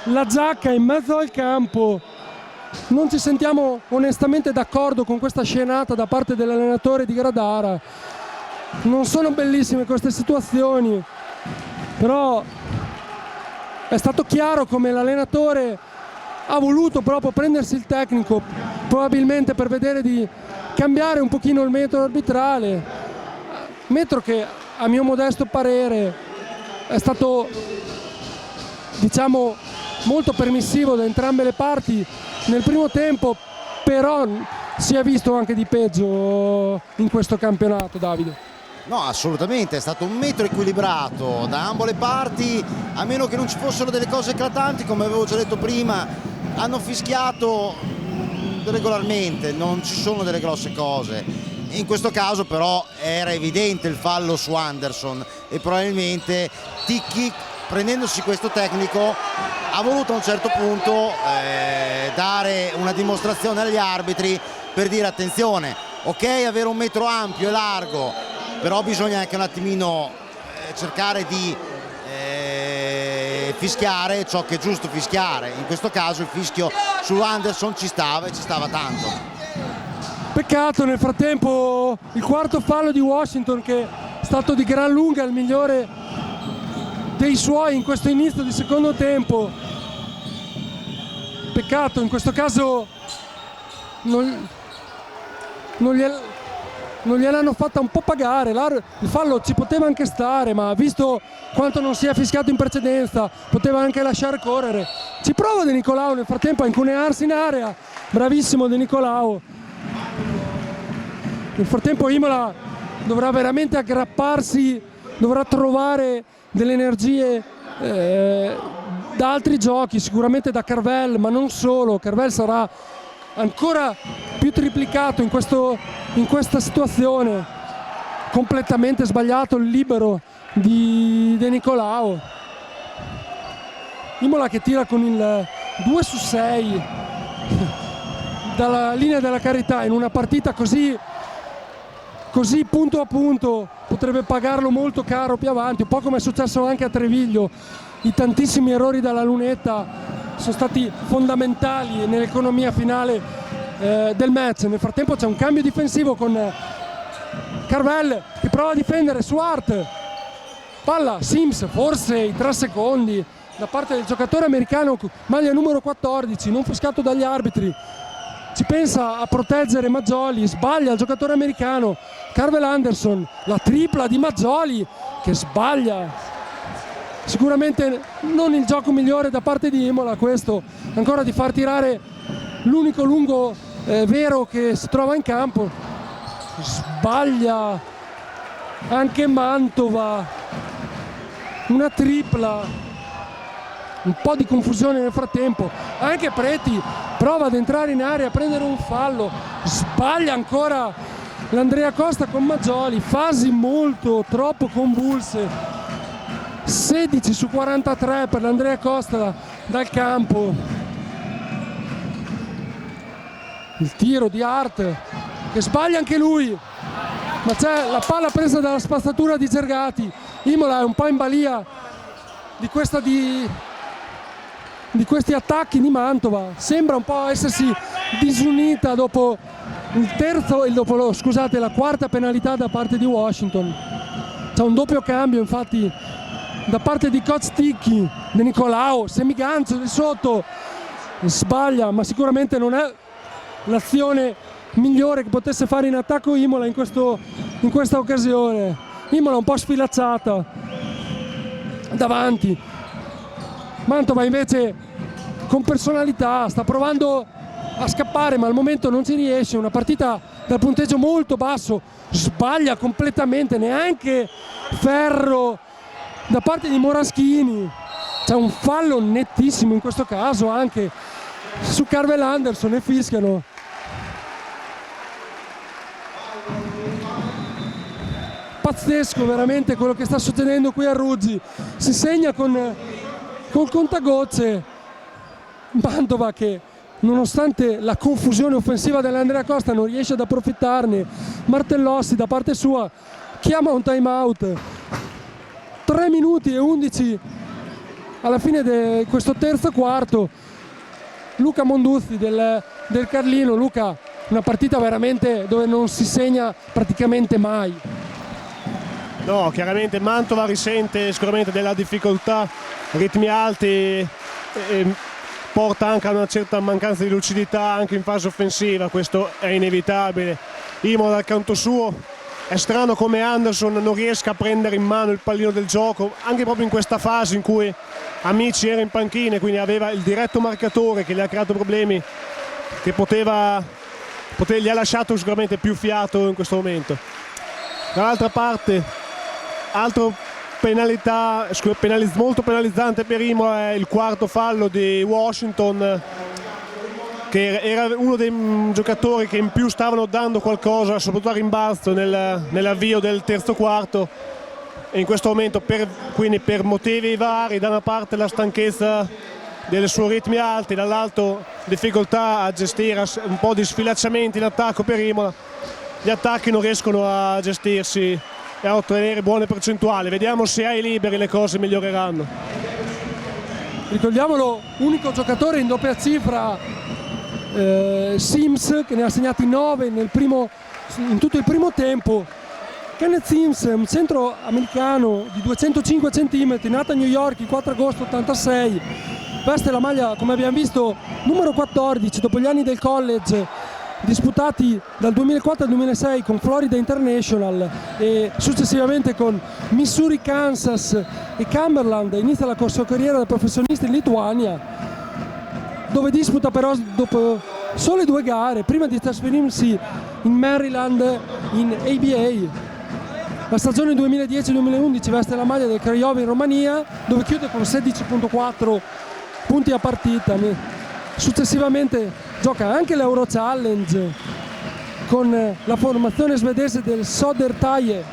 la giacca in mezzo al campo. Non ci sentiamo onestamente d'accordo con questa scenata da parte dell'allenatore di Gradara. Non sono bellissime queste situazioni. però è stato chiaro come l'allenatore ha voluto proprio prendersi il tecnico, probabilmente per vedere di cambiare un pochino il metodo arbitrale, metro che a mio modesto parere è stato, diciamo, molto permissivo da entrambe le parti nel primo tempo, però si è visto anche di peggio in questo campionato, Davide. No, assolutamente, è stato un metro equilibrato da ambo le parti, a meno che non ci fossero delle cose eclatanti, come avevo già detto prima, hanno fischiato regolarmente, non ci sono delle grosse cose. In questo caso però era evidente il fallo su Anderson e probabilmente Ticchi, prendendosi questo tecnico, ha voluto a un certo punto dare una dimostrazione agli arbitri per dire: attenzione, ok avere un metro ampio e largo, però bisogna anche un attimino cercare di fischiare ciò che è giusto fischiare. In questo caso il fischio su Anderson ci stava e ci stava tanto. Peccato nel frattempo il quarto fallo di Washington, che è stato di gran lunga il migliore dei suoi in questo inizio di secondo tempo. Peccato, in questo caso non gliel'hanno fatta un po' pagare. Il fallo ci poteva anche stare, ma visto quanto non si è fischiato in precedenza poteva anche lasciare correre. Ci prova De Nicolao nel frattempo a incunearsi in area, bravissimo De Nicolao. Nel frattempo Imola dovrà veramente aggrapparsi, dovrà trovare delle energie da altri giochi, sicuramente da Carvel, ma non solo. Carvel sarà ancora più triplicato in questa situazione. Completamente sbagliato il libero di De Nicolao. Imola che tira con il 2/6 dalla linea della carità in una partita così punto a punto potrebbe pagarlo molto caro più avanti, un po' come è successo anche a Treviglio. I tantissimi errori dalla lunetta sono stati fondamentali nell'economia finale del match. Nel frattempo c'è un cambio difensivo con Carvel che prova a difendere su Hart, palla Sims, forse i 3 secondi da parte del giocatore americano, maglia numero 14, non fischiato dagli arbitri. Ci pensa a proteggere Maggioli, sbaglia il giocatore americano. Carvel Anderson, la tripla di Maggioli che sbaglia. Sicuramente non il gioco migliore da parte di Imola questo, ancora di far tirare l'unico lungo vero che si trova in campo. Sbaglia anche Mantova, una tripla. Un po' di confusione nel frattempo, anche Preti prova ad entrare in area a prendere un fallo, sbaglia ancora l'Andrea Costa con Maggioli, fasi molto troppo convulse. 16/43 per l'Andrea Costa dal campo. Il tiro di Hart che sbaglia anche lui, ma c'è la palla presa dalla spazzatura di Gergati. Imola è un po' in balia di questi attacchi di Mantova, sembra un po' essersi disunita dopo la quarta penalità da parte di Washington. C'è un doppio cambio infatti da parte di coach Ticchi. De Nicolao, semigancio di sotto, sbaglia, ma sicuramente non è l'azione migliore che potesse fare in attacco Imola in questa occasione. Imola un po' sfilacciata davanti. Mantova invece con personalità sta provando a scappare, ma al momento non ci riesce. Una partita dal punteggio molto basso, sbaglia completamente, neanche ferro da parte di Moraschini. C'è un fallo nettissimo in questo caso anche su Carvel Anderson e fischiano. Pazzesco veramente quello che sta succedendo qui a Ruggi. Si segna col contagocce. Mantova che nonostante la confusione offensiva dell'Andrea Costa non riesce ad approfittarne. Martellossi da parte sua chiama un time out. 3 minuti e 11 alla fine di questo terzo quarto. Luca Monduzzi del Carlino. Luca, una partita veramente dove non si segna praticamente mai. No, chiaramente Mantova risente sicuramente della difficoltà, ritmi alti e porta anche a una certa mancanza di lucidità anche in fase offensiva, questo è inevitabile. Imola dal canto suo, è strano come Anderson non riesca a prendere in mano il pallino del gioco, anche proprio in questa fase in cui Amici era in panchina, quindi aveva il diretto marcatore che gli ha creato problemi, che gli ha lasciato sicuramente più fiato in questo momento. Dall'altra parte, altro penalità molto penalizzante per Imola è il quarto fallo di Washington, che era uno dei giocatori che in più stavano dando qualcosa, soprattutto a rimbalzo nell'avvio del terzo quarto, e in questo momento quindi per motivi vari, da una parte la stanchezza dei suoi ritmi alti, dall'altro difficoltà a gestire un po' di sfilacciamenti in attacco per Imola, gli attacchi non riescono a gestirsi e a ottenere buone percentuali. Vediamo se ai liberi le cose miglioreranno. Ricordiamolo, unico giocatore in doppia cifra, Sims, che ne ha segnati 9 in tutto il primo tempo. Kenneth Sims, un centro americano di 205 cm, nato a New York il 4 agosto 86, veste la maglia, come abbiamo visto, numero 14 dopo gli anni del college disputati dal 2004 al 2006 con Florida International e successivamente con Missouri, Kansas e Cumberland. Inizia la sua carriera da professionista in Lituania, dove disputa però dopo sole 2 gare prima di trasferirsi in Maryland in ABA. La stagione 2010-2011 veste la maglia del Craiova in Romania, dove chiude con 16,4 punti a partita. Successivamente gioca anche l'Euro Challenge con la formazione svedese del Södertälje.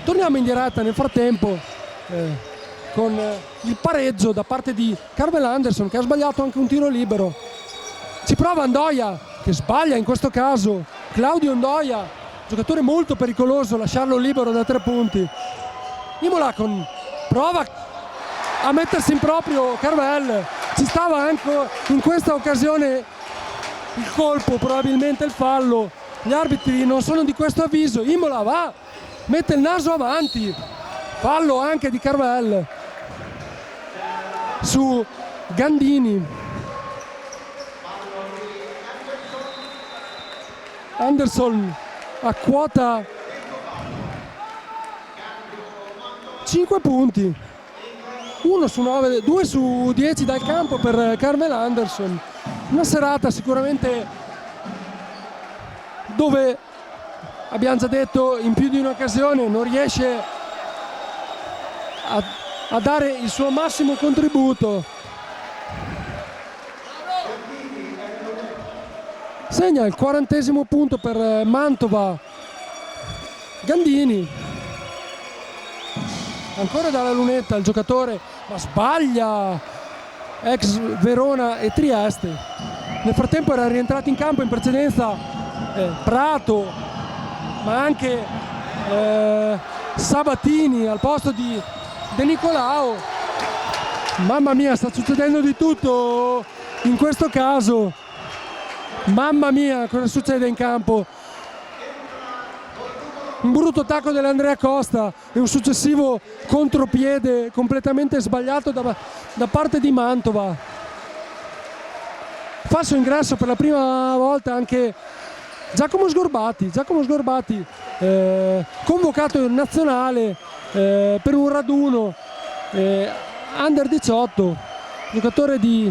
Torniamo in diretta nel frattempo con il pareggio da parte di Carvel Anderson, che ha sbagliato anche un tiro libero. Ci prova Ndoia, che sbaglia in questo caso. Claudio Ndoia, giocatore molto pericoloso, lasciarlo libero da 3 punti. Imola prova a mettersi in proprio Carvel, ci stava anche in questa occasione il colpo, probabilmente il fallo. Gli arbitri non sono di questo avviso. Imola va, mette il naso avanti, fallo anche di Carvel su Gandini. Anderson a quota 5 punti, 1 su 9, 2 su 10 dal campo per Carvel Anderson. Una serata sicuramente dove, abbiamo già detto in più di un'occasione, non riesce a dare il suo massimo contributo. Segna il 40° punto per Mantova Gandini, ancora dalla lunetta il giocatore, ma sbaglia, ex Verona e Trieste. Nel frattempo era rientrato in campo in precedenza Prato, ma anche Sabatini al posto di De Nicolao. Mamma mia, sta succedendo di tutto in questo caso. Mamma mia, cosa succede in campo? Un brutto tacco dell'Andrea Costa e un successivo contropiede completamente sbagliato da parte di Mantova. Fa il suo ingresso per la prima volta anche Giacomo Sgorbati, convocato in nazionale per un raduno under 18, giocatore di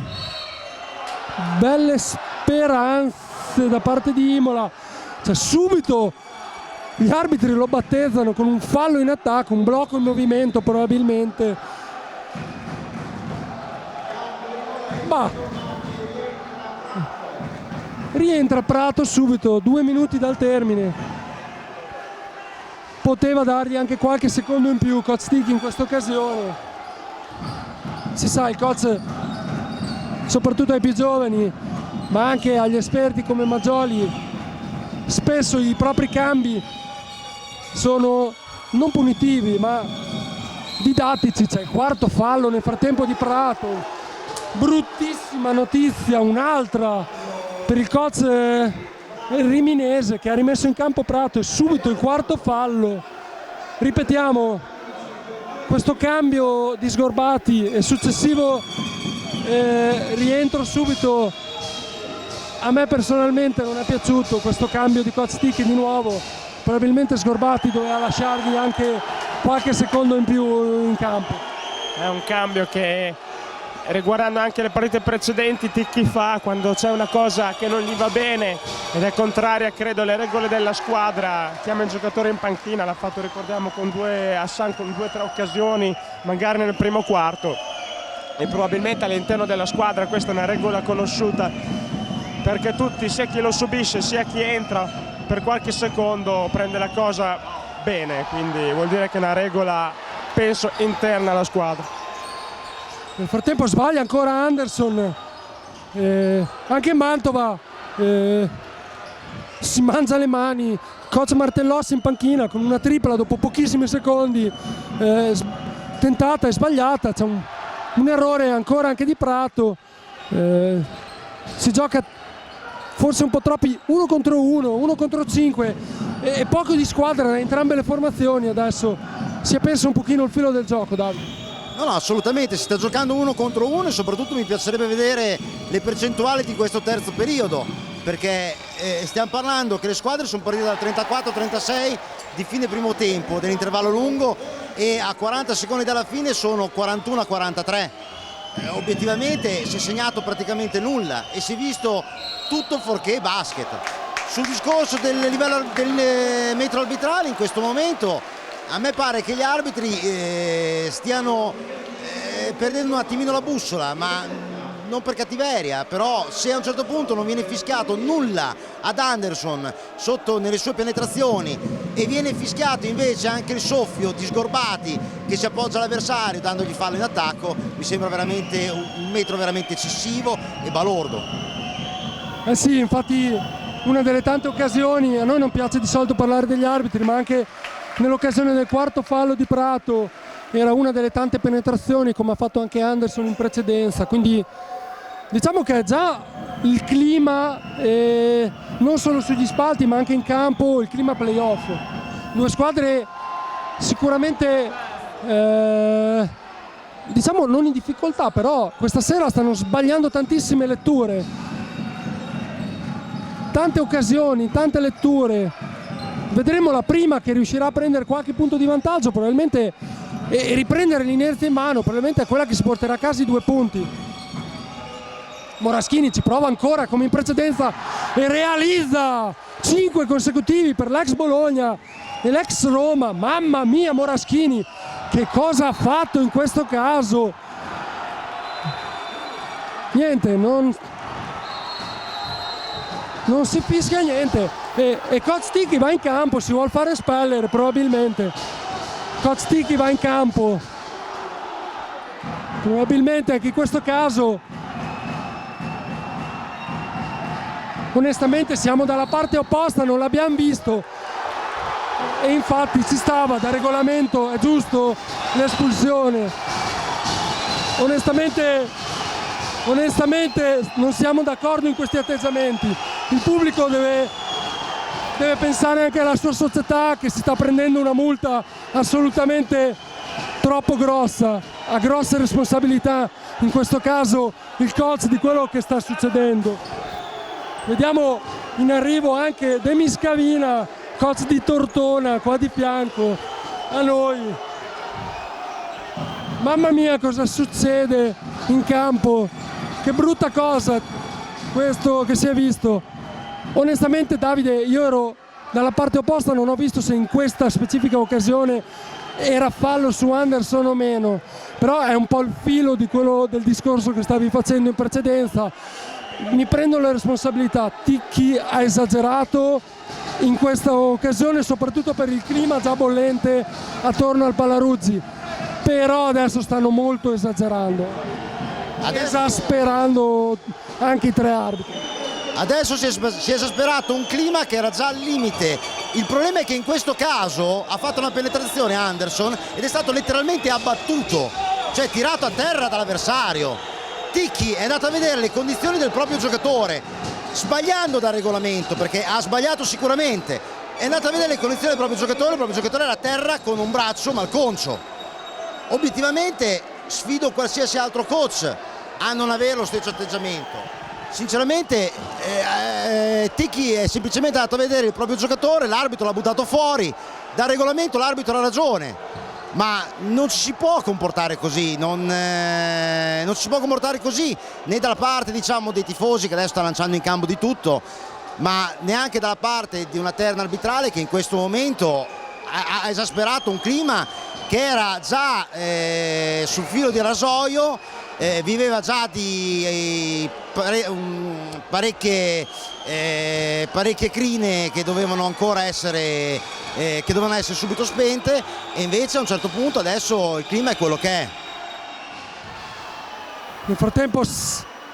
belle speranze da parte di Imola. Cioè, subito gli arbitri lo battezzano con un fallo in attacco, un blocco in movimento probabilmente. Rientra Prato subito, 2 minuti dal termine. Poteva dargli anche qualche secondo in più coach Stick in questa occasione. Si sa, il coach, soprattutto ai più giovani, ma anche agli esperti come Maggioli, spesso i propri cambi sono non punitivi ma didattici. C'è il quarto fallo nel frattempo di Prato, bruttissima notizia, un'altra per il coach riminese che ha rimesso in campo Prato, e subito il quarto fallo. ripetiamo, questo cambio di Sgorbati e successivo rientro subito, a me personalmente non è piaciuto questo cambio di coach Ticchi di nuovo. Probabilmente Sgorbati doveva lasciargli anche qualche secondo in più in campo. È un cambio che, riguardando anche le partite precedenti, Ticchi fa quando c'è una cosa che non gli va bene ed è contraria, credo, alle regole della squadra, chiama il giocatore in panchina. L'ha fatto, ricordiamo, con Hassan con 2 o 3 occasioni, magari nel primo quarto, e probabilmente all'interno della squadra questa è una regola conosciuta, perché tutti, sia chi lo subisce sia chi entra per qualche secondo, prende la cosa bene, quindi vuol dire che è una regola, penso, interna alla squadra. Nel frattempo sbaglia ancora Anderson, anche Mantova si mangia le mani. Coach Martellossi in panchina con una tripla dopo pochissimi secondi, tentata e sbagliata. C'è un errore ancora anche di Prato, si gioca forse un po' troppi 1 contro 1, 1 contro 5 e poco di squadra da entrambe le formazioni. Adesso si è perso un pochino il filo del gioco, Davide. No, assolutamente, si sta giocando 1 contro 1 e soprattutto mi piacerebbe vedere le percentuali di questo terzo periodo, perché stiamo parlando che le squadre sono partite dal 34-36 di fine primo tempo dell'intervallo lungo e a 40 secondi dalla fine sono 41-43. Obiettivamente si è segnato praticamente nulla e si è visto tutto fuorché basket. Sul discorso del livello del metro arbitrale, in questo momento a me pare che gli arbitri stiano perdendo un attimino la bussola, ma non per cattiveria, però se a un certo punto non viene fischiato nulla ad Anderson sotto nelle sue penetrazioni e viene fischiato invece anche il soffio di Sgorbati che si appoggia all'avversario dandogli fallo in attacco, mi sembra veramente un metro veramente eccessivo e balordo. Sì, infatti una delle tante occasioni, a noi non piace di solito parlare degli arbitri, ma anche nell'occasione del quarto fallo di Prato era una delle tante penetrazioni come ha fatto anche Anderson in precedenza, quindi diciamo che già il clima non solo sugli spalti ma anche in campo, il clima playoff, 2 squadre sicuramente diciamo non in difficoltà, però questa sera stanno sbagliando tantissime letture, tante occasioni, tante letture. Vedremo la prima che riuscirà a prendere qualche punto di vantaggio probabilmente e riprendere l'inerzia in mano, probabilmente è quella che si porterà a casa i 2 punti. Moraschini ci prova ancora come in precedenza e realizza 5 consecutivi per l'ex Bologna e l'ex Roma. Mamma mia, Moraschini che cosa ha fatto in questo caso? Niente, non si fischia niente e Coach Ticchi va in campo, si vuol fare espellere probabilmente. Coach Ticchi va in campo, probabilmente anche in questo caso onestamente siamo dalla parte opposta, non l'abbiamo visto e infatti ci stava, da regolamento è giusto l'espulsione. Onestamente non siamo d'accordo in questi atteggiamenti. Il pubblico deve pensare anche alla sua società che si sta prendendo una multa assolutamente troppo grossa, ha grosse responsabilità, in questo caso il coach, di quello che sta succedendo. Vediamo in arrivo anche Demi Scavina, coach di Tortona, qua di fianco a noi. Mamma mia cosa succede in campo, che brutta cosa questo che si è visto. Onestamente Davide, io ero dalla parte opposta, non ho visto se in questa specifica occasione era fallo su Anderson o meno, però è un po' il filo di quello del discorso che stavi facendo in precedenza. Mi prendo le responsabilità, Ticchi ha esagerato in questa occasione soprattutto per il clima già bollente attorno al Pallaruzzi, però adesso stanno molto esagerando, esasperando anche i 3 arbitri. Adesso si è esasperato un clima che era già al limite. Il problema è che in questo caso ha fatto una penetrazione Anderson ed è stato letteralmente abbattuto, cioè tirato a terra dall'avversario. Ticchi è andato a vedere le condizioni del proprio giocatore, sbagliando dal regolamento, perché ha sbagliato sicuramente, è andato a vedere le condizioni del proprio giocatore era a terra con un braccio malconcio. Obiettivamente sfido qualsiasi altro coach a non avere lo stesso atteggiamento. Sinceramente Ticchi è semplicemente andato a vedere il proprio giocatore, l'arbitro l'ha buttato fuori, dal regolamento l'arbitro ha ragione, ma non ci si può comportare così, non ci si può comportare così né dalla parte, diciamo, dei tifosi, che adesso sta lanciando in campo di tutto, ma neanche dalla parte di una terna arbitrale che in questo momento ha esasperato un clima che era già sul filo di rasoio. Viveva già di parecchie crine che dovevano ancora essere subito spente, e invece a un certo punto adesso il clima è quello che è. Nel frattempo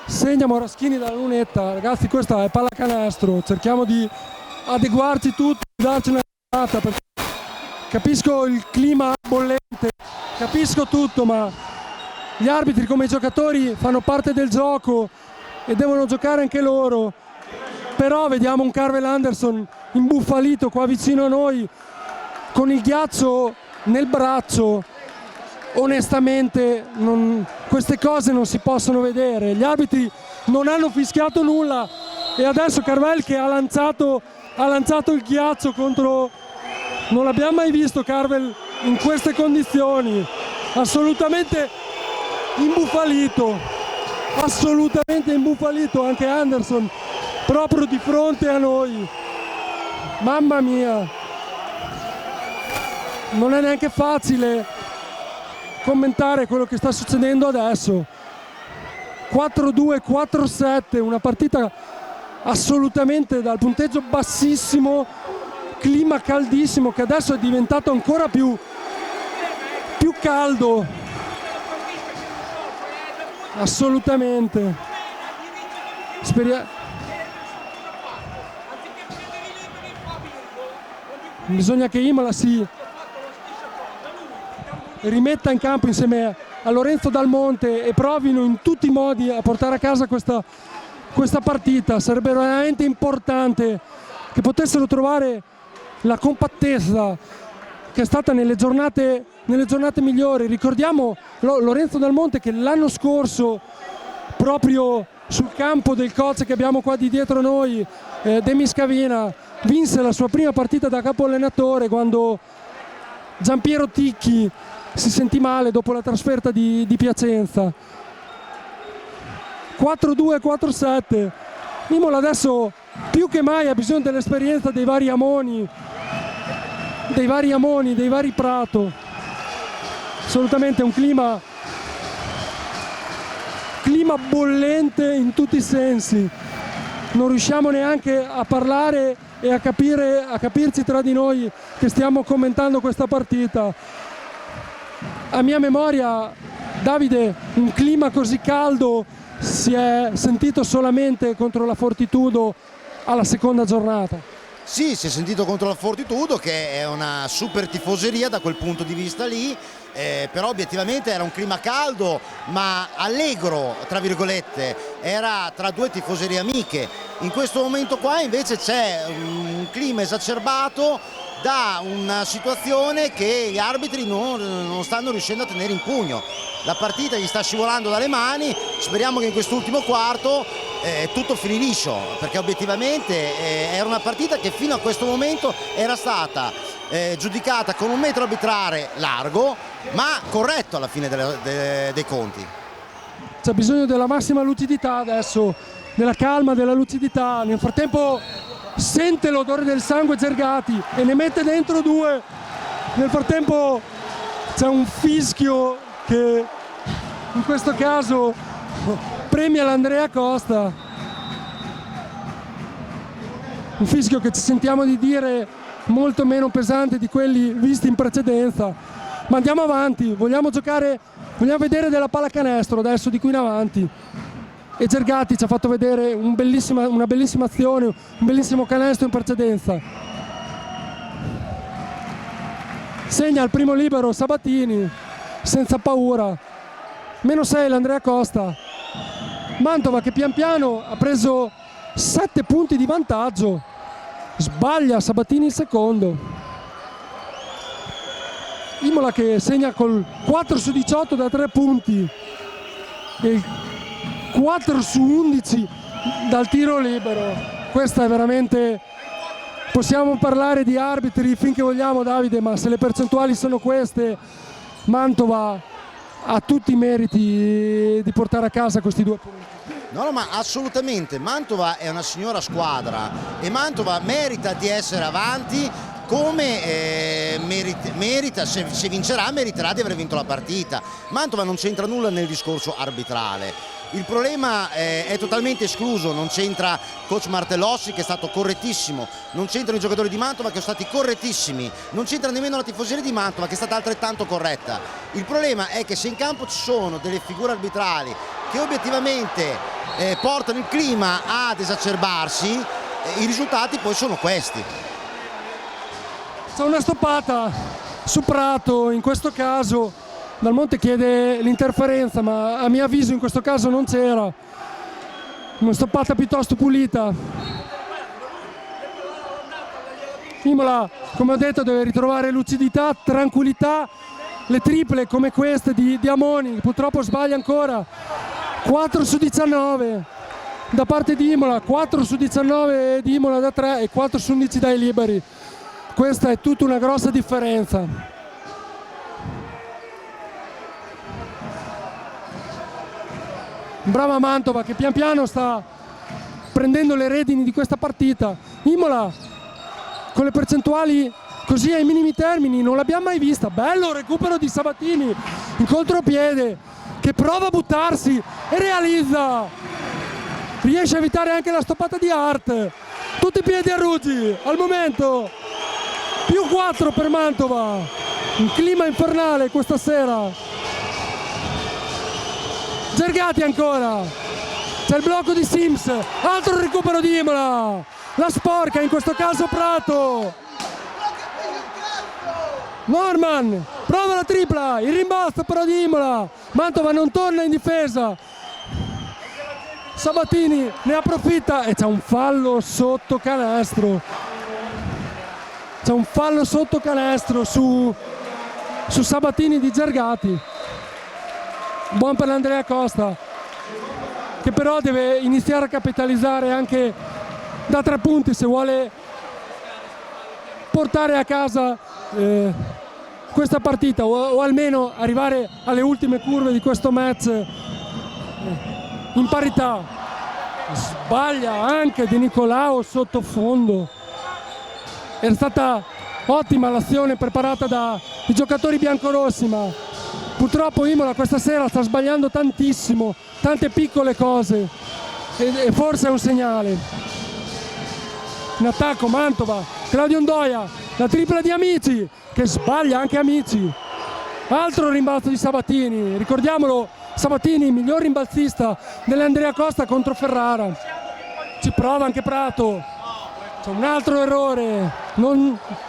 segna Moraschini dalla lunetta. Ragazzi, questa è pallacanestro, cerchiamo di adeguarci tutti, darci una giornata, perché capisco il clima bollente, capisco tutto, ma gli arbitri come i giocatori fanno parte del gioco e devono giocare anche loro. Però vediamo un Carvel Anderson imbufalito qua vicino a noi con il ghiaccio nel braccio. Onestamente queste cose non si possono vedere. Gli arbitri non hanno fischiato nulla e adesso Carvel che ha lanciato il ghiaccio contro... Non l'abbiamo mai visto Carvel in queste condizioni. Assolutamente imbufalito anche Anderson proprio di fronte a noi. Mamma mia, non è neanche facile commentare quello che sta succedendo adesso. 4-2, 4-7, una partita assolutamente dal punteggio bassissimo, clima caldissimo che adesso è diventato ancora più caldo. Assolutamente. Bisogna che Imola si rimetta in campo insieme a Lorenzo Dal Monte e provino in tutti i modi a portare a casa questa partita. Sarebbe veramente importante che potessero trovare la compattezza che è stata nelle giornate migliori. Ricordiamo Lorenzo Dal Monte che l'anno scorso proprio sul campo del coach che abbiamo qua di dietro noi, Demi Scavina, vinse la sua prima partita da capo allenatore quando Giampiero Ticchi si sentì male dopo la trasferta di Piacenza. 4-2, 4-7. Imola adesso più che mai ha bisogno dell'esperienza dei vari Amoni, dei vari Prato. Assolutamente un clima bollente in tutti i sensi. Non riusciamo neanche a parlare e a capirci tra di noi che stiamo commentando questa partita. A mia memoria, Davide, un clima così caldo si è sentito solamente contro la Fortitudo alla seconda giornata. Sì, si è sentito contro la Fortitudo, che è una super tifoseria da quel punto di vista lì, però obiettivamente era un clima caldo ma allegro, tra virgolette, era tra due tifoserie amiche. In questo momento qua invece c'è un clima esacerbato da una situazione che gli arbitri non stanno riuscendo a tenere in pugno. La partita gli sta scivolando dalle mani, speriamo che in quest'ultimo quarto tutto finì liscio, perché obiettivamente era una partita che fino a questo momento era stata giudicata con un metro arbitrale largo ma corretto alla fine dei conti. C'è bisogno della massima lucidità adesso, della calma, della lucidità. Nel frattempo sente l'odore del sangue Zergati e ne mette dentro due. Nel frattempo c'è un fischio che in questo caso premia l'Andrea Costa, un fischio che ci sentiamo di dire molto meno pesante di quelli visti in precedenza. Ma andiamo avanti, vogliamo vedere della pallacanestro adesso di qui in avanti. E Zergati ci ha fatto vedere una bellissima azione, un bellissimo canestro in precedenza. Segna il primo libero Sabatini senza paura. -6 l'Andrea Costa. Mantova che pian piano ha preso 7 punti di vantaggio. sbaglia Sabatini il secondo. Imola che segna col 4 su 18 da 3 punti e 4 su 11 dal tiro libero. Questa è veramente, possiamo parlare di arbitri finché vogliamo, Davide, ma se le percentuali sono queste, Mantova ha tutti i meriti di portare a casa questi 2 punti. No, ma assolutamente, Mantova è una signora squadra e Mantova merita di essere avanti, come merita, se vincerà meriterà di aver vinto la partita. Mantova non c'entra nulla nel discorso arbitrale, il problema è totalmente escluso, non c'entra coach Martellossi che è stato correttissimo, non c'entrano i giocatori di Mantova che sono stati correttissimi, non c'entra nemmeno la tifoseria di Mantova che è stata altrettanto corretta. Il problema è che se in campo ci sono delle figure arbitrali che obiettivamente portano il clima ad esacerbarsi, i risultati poi sono questi. C'è una stoppata su Prato, in questo caso Dal Monte chiede l'interferenza, ma a mio avviso in questo caso non c'era. Una stoppata piuttosto pulita. Imola, come ho detto, deve ritrovare lucidità, tranquillità. Le triple come queste di Amoni, purtroppo sbaglia ancora. 4 su 19 da parte di Imola, 4 su 19 di Imola da 3 e 4 su 11 dai liberi. Questa è tutta una grossa differenza. Brava Mantova che pian piano sta prendendo le redini di questa partita. Imola con le percentuali così ai minimi termini non l'abbiamo mai vista. Bello recupero di Sabatini in contropiede che prova a buttarsi e realizza. Riesce a evitare anche la stoppata di Hart. Tutti i piedi a Ruggi al momento. Più 4 per Mantova. Un clima infernale questa sera. Gergati ancora. C'è il blocco di Sims. Altro recupero di Imola. La sporca in questo caso Prato. Norman prova la tripla. Il rimbalzo però di Imola. Mantova non torna in difesa. Sabatini ne approfitta e c'è un fallo sotto canestro. C'è un fallo sotto canestro su Sabatini di Gergati. Buon per l'Andrea Costa, che però deve iniziare a capitalizzare anche da 3 punti se vuole portare a casa questa partita o almeno arrivare alle ultime curve di questo match in parità. Sbaglia anche Di Nicolao sotto fondo. Era stata ottima l'azione preparata dai giocatori biancorossi, ma purtroppo Imola questa sera sta sbagliando tantissimo, tante piccole cose e forse è un segnale. In attacco Mantova, Claudio Ndoia, la tripla di Amici che sbaglia anche Amici. Altro rimbalzo di Sabatini, ricordiamolo, Sabatini miglior rimbalzista dell'Andrea Costa contro Ferrara. Ci prova anche Prato. C'è un altro errore,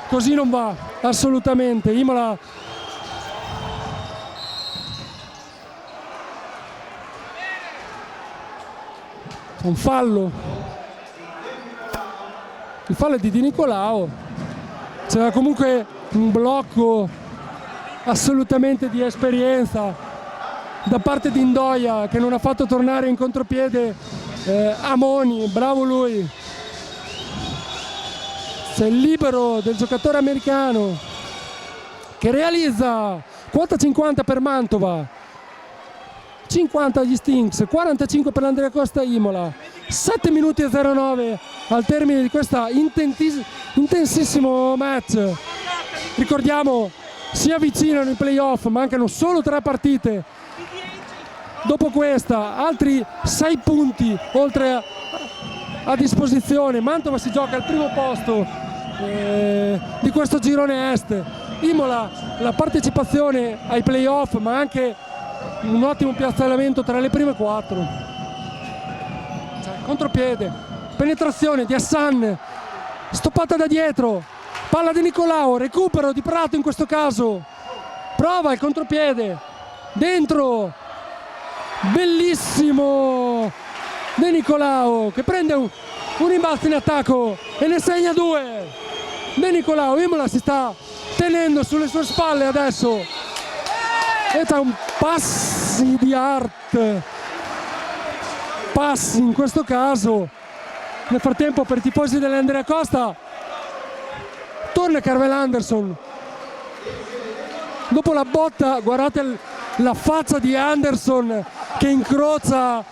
così non va assolutamente. Imola un fallo, il fallo è di Nicolao. C'era comunque un blocco assolutamente di esperienza da parte di Ndoia che non ha fatto tornare in contropiede Amoni, bravo lui. C'è il libero del giocatore americano che realizza quota 50 per Mantova, 50 agli Stinks, 45 per l'Andrea Costa Imola. 7 minuti e 09 al termine di questo intensissimo match. Ricordiamo, si avvicinano i playoff, mancano solo 3 partite. Dopo questa, altri 6 punti oltre a disposizione. Mantova si gioca al primo posto di questo girone est. Imola la partecipazione ai playoff, ma anche un ottimo piazzamento tra le prime 4. Contropiede, penetrazione di Hassan, stoppata da dietro, palla di Nicolao, recupero di Prato in questo caso, prova il contropiede, dentro, bellissimo di Nicolao che prende un rimbalzo in attacco e ne segna 2 De Nicolao. Imola si sta tenendo sulle sue spalle adesso e c'è un passi di arte, passi in questo caso. Nel frattempo per i tifosi dell'Andrea Costa torna Carvel Anderson dopo la botta. Guardate la faccia di Anderson che incrocia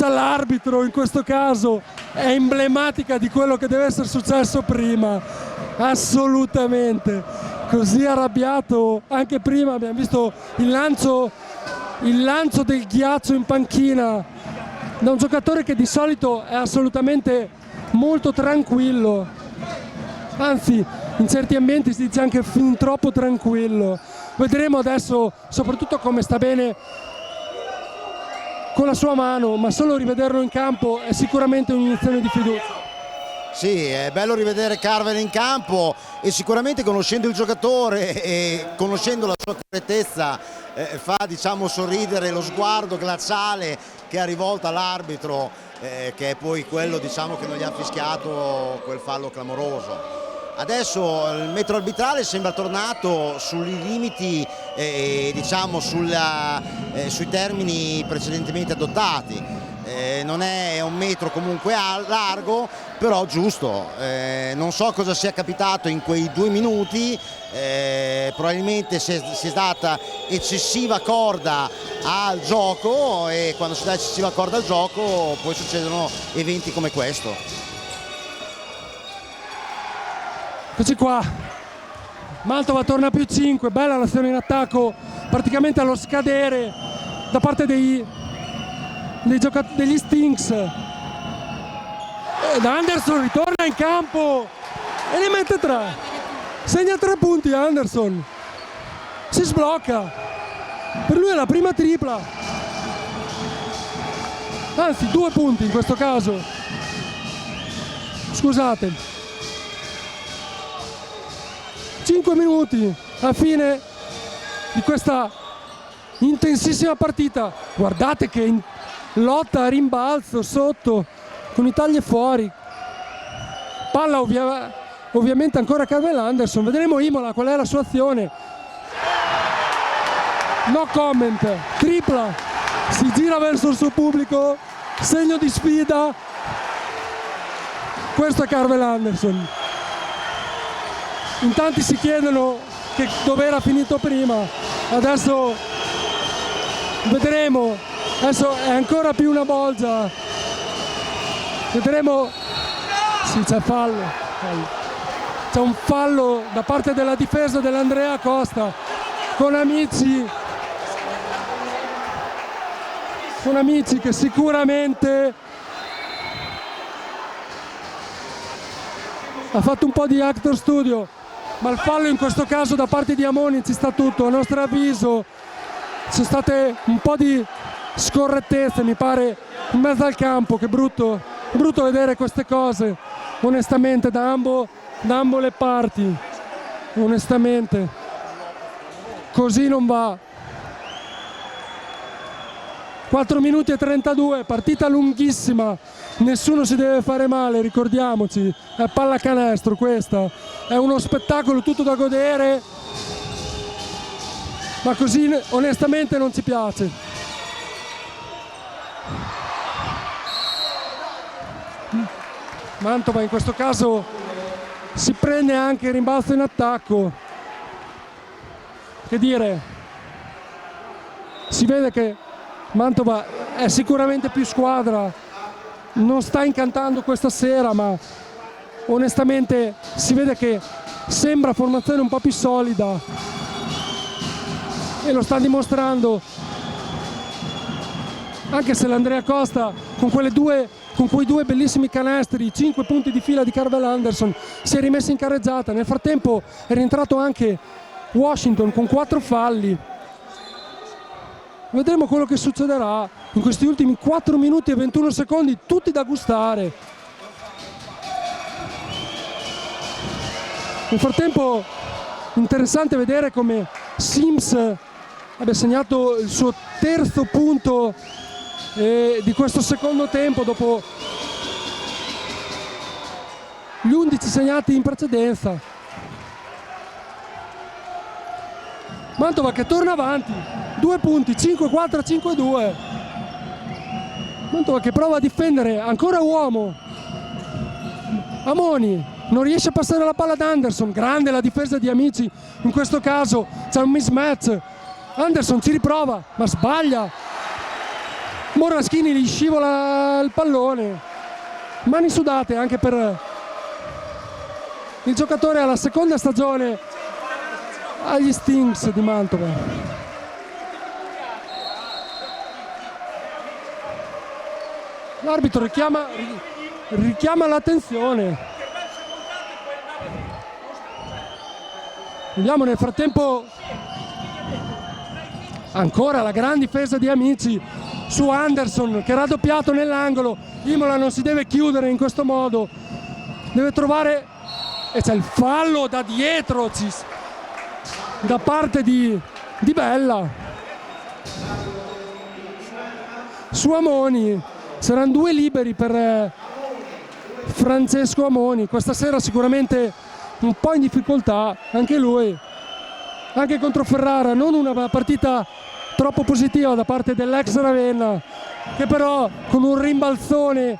l'arbitro, in questo caso è emblematica di quello che deve essere successo prima, assolutamente. Così arrabbiato anche prima, abbiamo visto il lancio del ghiaccio in panchina da un giocatore che di solito è assolutamente molto tranquillo, anzi in certi ambienti si dice anche fin troppo tranquillo. Vedremo adesso soprattutto come sta bene con la sua mano, ma solo rivederlo in campo è sicuramente un'iniezione di fiducia. Sì, è bello rivedere Carvel in campo e sicuramente conoscendo il giocatore e conoscendo la sua correttezza fa sorridere lo sguardo glaciale che ha rivolto all'arbitro, che è poi quello che non gli ha fischiato quel fallo clamoroso. Adesso il metro arbitrale sembra tornato sui limiti, sui termini precedentemente adottati. Non è un metro comunque largo, però giusto. Non so cosa sia capitato in quei 2 minuti, probabilmente si è data eccessiva corda al gioco e quando si dà eccessiva corda al gioco poi succedono eventi come questo. Eccoci qua, Mantova torna a +5, bella l'azione in attacco praticamente allo scadere da parte degli Stinks. Ed Anderson ritorna in campo e ne mette 3, segna 3 punti Anderson, si sblocca, per lui è la prima tripla, anzi 2 punti in questo caso, scusate. 5 minuti alla fine di questa intensissima partita. Guardate che lotta a rimbalzo sotto con i tagli fuori, palla ovviamente ancora Carvel Anderson. Vedremo Imola qual è la sua azione. No comment, tripla, si gira verso il suo pubblico, segno di sfida. Questo è Carvel Anderson. In tanti si chiedono dove era finito prima, adesso vedremo, adesso è ancora più una bolgia, vedremo. Sì, c'è fallo, c'è un fallo da parte della difesa dell'Andrea Costa con Amici che sicuramente ha fatto un po' di actor studio. Ma il fallo in questo caso da parte di Amoni ci sta tutto. A nostro avviso ci sono state un po' di scorrettezze, mi pare, in mezzo al campo. Che brutto vedere queste cose, onestamente, da ambo le parti. Onestamente, così non va. 4 minuti e 32, partita lunghissima. Nessuno si deve fare male, ricordiamoci, è pallacanestro questa, è uno spettacolo tutto da godere, ma così onestamente non ci piace. Mantova in questo caso si prende anche il rimbalzo in attacco, che dire, si vede che Mantova è sicuramente più squadra, non sta incantando questa sera, ma onestamente si vede che sembra formazione un po' più solida e lo sta dimostrando, anche se l'Andrea Costa con quei 2 bellissimi canestri, 5 punti di fila di Carvel Anderson, si è rimessa in carreggiata. Nel frattempo è rientrato anche Washington con 4 falli. Vedremo quello che succederà in questi ultimi 4 minuti e 21 secondi, tutti da gustare. Nel frattempo interessante vedere come Sims abbia segnato il suo terzo punto di questo secondo tempo dopo gli 11 segnati in precedenza. Mantova che torna avanti, 2 punti, 5-4, 5-2. Mantova che prova a difendere, ancora uomo. Amoni non riesce a passare la palla ad Anderson, grande la difesa di Amici, in questo caso c'è un mismatch. Anderson ci riprova, ma sbaglia. Moraschini gli scivola il pallone. Mani sudate anche per il giocatore alla seconda stagione agli Stings di Mantova. L'arbitro richiama l'attenzione. Vediamo nel frattempo ancora la gran difesa di Amici su Anderson che è raddoppiato nell'angolo. Imola non si deve chiudere in questo modo, deve trovare, e c'è il fallo da dietro da parte di Bella su Amoni. Saranno 2 liberi per Francesco Amoni, questa sera sicuramente un po' in difficoltà anche lui, anche contro Ferrara. Non una partita troppo positiva da parte dell'ex Ravenna, che però con un rimbalzone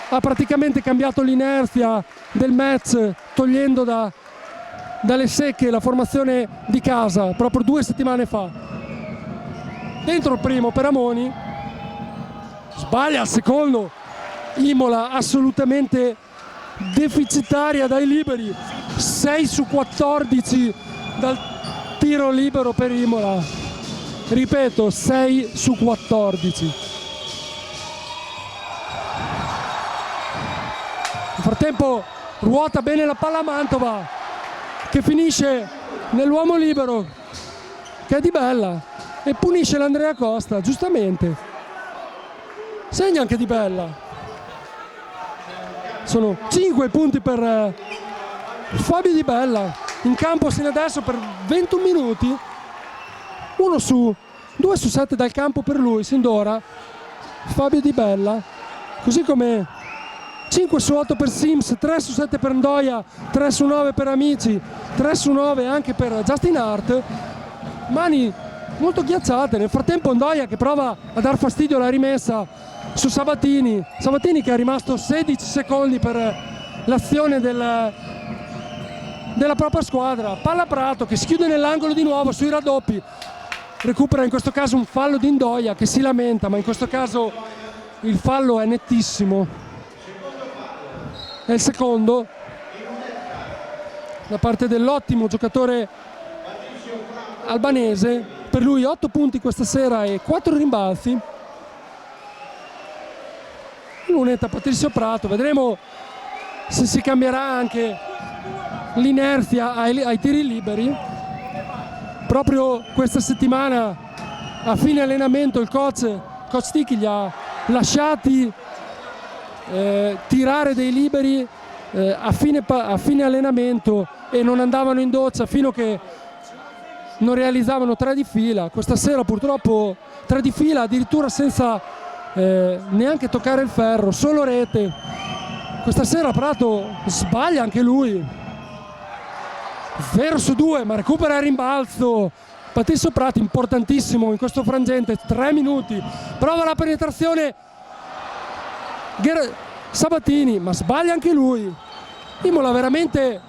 ha praticamente cambiato l'inerzia del match, togliendo dalle secche la formazione di casa proprio 2 settimane fa. Dentro il primo per Amoni, sbaglia il secondo. Imola assolutamente deficitaria dai liberi, 6 su 14 dal tiro libero per Imola, ripeto 6 su 14. Nel frattempo ruota bene la palla a Mantova, che finisce nell'uomo libero che è Di Bella e punisce l'Andrea Costa, giustamente. Segna anche Di Bella. Sono 5 punti per Fabio Di Bella, in campo sino adesso per 21 minuti, 2 su 7 dal campo per lui sin d'ora, Fabio Di Bella, così come 5 su 8 per Sims, 3 su 7 per Ndoia, 3 su 9 per Amici, 3 su 9 anche per Justin Hart. Mani molto ghiacciate. Nel frattempo Ndoia che prova a dar fastidio alla rimessa su Sabatini che è rimasto 16 secondi per l'azione della propria squadra. Palla Prato che si chiude nell'angolo di nuovo sui raddoppi, recupera in questo caso un fallo di Ndoia che si lamenta, ma in questo caso il fallo è nettissimo, è il secondo da parte dell'ottimo giocatore albanese. Per lui 8 punti questa sera e 4 rimbalzi. Lunetta Patrizio Prato, vedremo se si cambierà anche l'inerzia ai tiri liberi. Proprio questa settimana a fine allenamento il coach Ticchi li ha lasciati tirare dei liberi a fine allenamento e non andavano in doccia fino a che non realizzavano 3 di fila. Questa sera purtroppo 3 di fila, addirittura senza neanche toccare il ferro, solo rete. Questa sera Prato sbaglia anche lui, 0 su 2, ma recupera il rimbalzo. Patrizio Prato importantissimo in questo frangente, 3 minuti, prova la penetrazione Sabatini, ma sbaglia anche lui. Imola veramente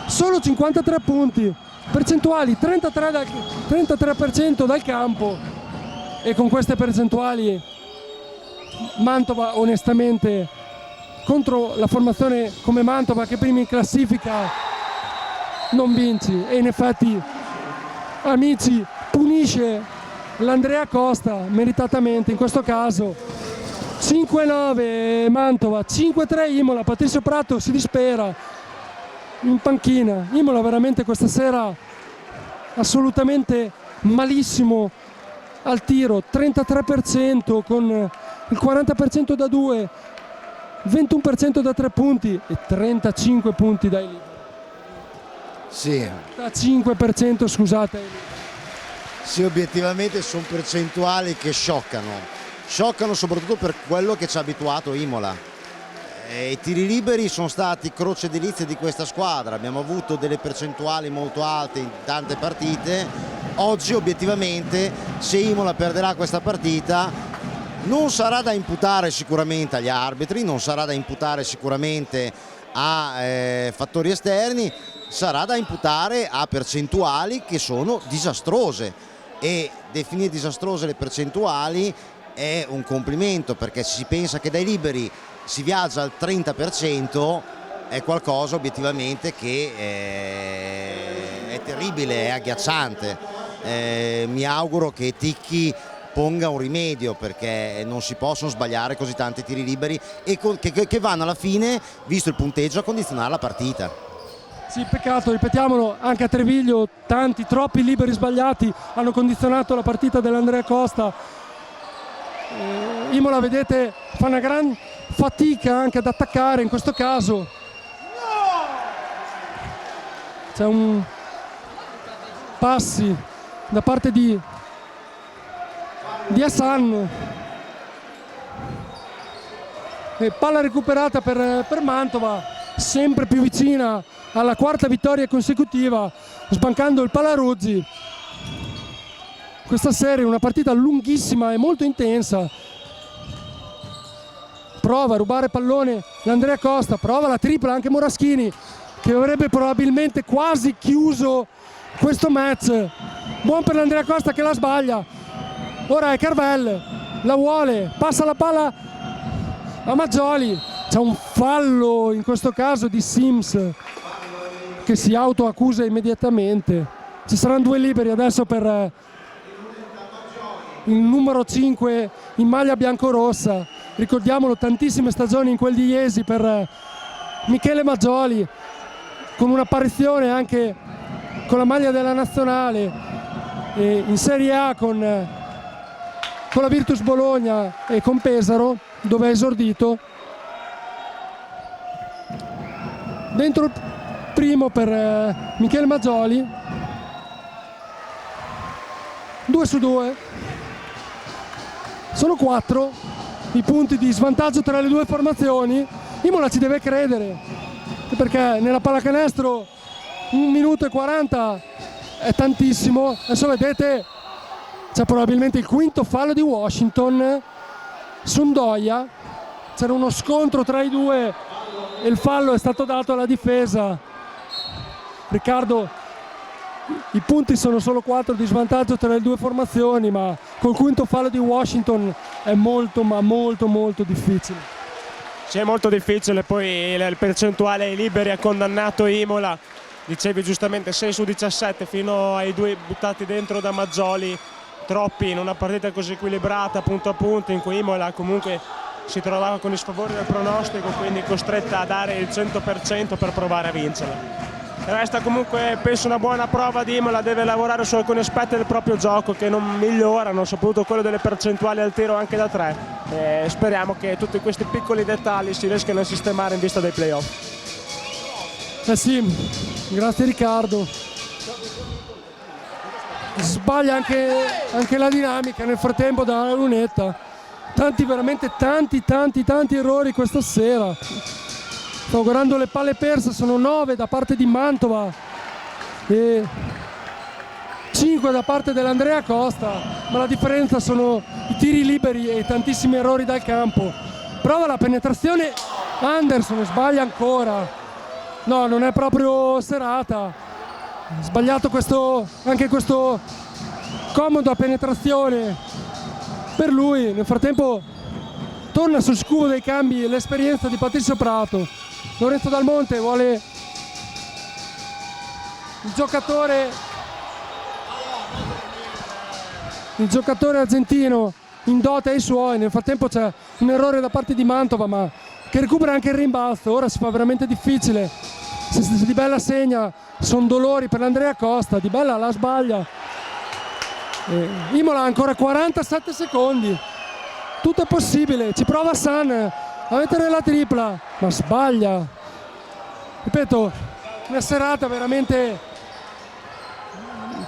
solo 53 punti, percentuali 33% dal campo, e con queste percentuali Mantova onestamente contro la formazione come Mantova che prima in classifica non vinci. E in effetti Amici punisce l'Andrea Costa meritatamente in questo caso. 5-9 Mantova, 5-3 Imola. Patrizio Prato si dispera in panchina. Imola veramente questa sera assolutamente malissimo al tiro, 33% con il 40% da 2, 21% da 3 punti e 35 punti dai liberi. Sì. Da 5%, scusate. Sì, obiettivamente sono percentuali che scioccano soprattutto per quello che ci ha abituato Imola. I tiri liberi sono stati croce delizia di questa squadra, abbiamo avuto delle percentuali molto alte in tante partite. Oggi obiettivamente, se Imola perderà questa partita, non sarà da imputare sicuramente agli arbitri, non sarà da imputare sicuramente a fattori esterni, sarà da imputare a percentuali che sono disastrose, e definire disastrose le percentuali è un complimento, perché se si pensa che dai liberi si viaggia al 30%, è qualcosa obiettivamente che è terribile, è agghiacciante. Mi auguro che Ticchi ponga un rimedio, perché non si possono sbagliare così tanti tiri liberi e che vanno alla fine, visto il punteggio, a condizionare la partita. Sì, peccato, ripetiamolo, anche a Treviglio troppi liberi sbagliati hanno condizionato la partita dell'Andrea Costa. Imola, vedete, fa una gran fatica anche ad attaccare in questo caso. C'è un passi da parte di Hassan, e palla recuperata per Mantova, sempre più vicina alla quarta vittoria consecutiva, sbancando il Palaruzzi. Questa serie è una partita lunghissima e molto intensa. Prova a rubare pallone l'Andrea Costa, prova la tripla anche Moraschini, che avrebbe probabilmente quasi chiuso questo match. Buon per l'Andrea Costa che la sbaglia. Ora è Carvel, la vuole, passa la palla a Maggioli. C'è un fallo in questo caso di Sims, che si autoaccusa immediatamente. Ci saranno 2 liberi adesso per il numero 5 in maglia biancorossa. Ricordiamolo, tantissime stagioni in quel di Iesi per Michele Maggioli, con un'apparizione anche con la maglia della nazionale, e in Serie A con la Virtus Bologna e con Pesaro, dove è esordito. Dentro il primo per Michele Maggioli, 2-2, sono 4 i punti di svantaggio tra le due formazioni. Imola ci deve credere, perché nella pallacanestro 1 minuto e 40 è tantissimo. Adesso vedete, c'è probabilmente il quinto fallo di Washington su Ndoia. C'era uno scontro tra i due e il fallo è stato dato alla difesa. Riccardo, i punti sono solo 4 di svantaggio tra le due formazioni, ma col quinto fallo di Washington è molto ma molto difficile. Sì, è molto difficile. Poi il percentuale ai liberi ha condannato Imola, dicevi giustamente, 6 su 17 fino ai 2 buttati dentro da Maggioli, troppi in una partita così equilibrata punto a punto, in cui Imola comunque si trovava con i sfavori del pronostico, quindi costretta a dare il 100% per provare a vincerla. Resta comunque, penso, una buona prova di Imola. Deve lavorare su alcuni aspetti del proprio gioco che non migliorano, soprattutto quello delle percentuali al tiro anche da 3. Speriamo che tutti questi piccoli dettagli si riescano a sistemare in vista dei playoff. Sì, grazie Riccardo. Sbaglia anche la dinamica nel frattempo dalla lunetta. Veramente tanti errori questa sera. Sto guardando le palle perse, sono 9 da parte di Mantova e 5 da parte dell'Andrea Costa, ma la differenza sono i tiri liberi e tantissimi errori dal campo. Prova la penetrazione Anderson e sbaglia ancora. No, non è proprio serata. Sbagliato anche questo comodo a penetrazione per lui. Nel frattempo torna sul scudo dei cambi l'esperienza di Patrizio Prato. Lorenzo Dal Monte vuole il giocatore argentino in dote ai suoi. Nel frattempo c'è un errore da parte di Mantova, ma che recupera anche il rimbalzo. Ora si fa veramente difficile. Se Di Bella segna, sono dolori per l'Andrea Costa. Di Bella la sbaglia. Imola ha ancora 47 secondi. Tutto è possibile. Ci prova San a mettere la tripla, ma sbaglia. Ripeto, una serata veramente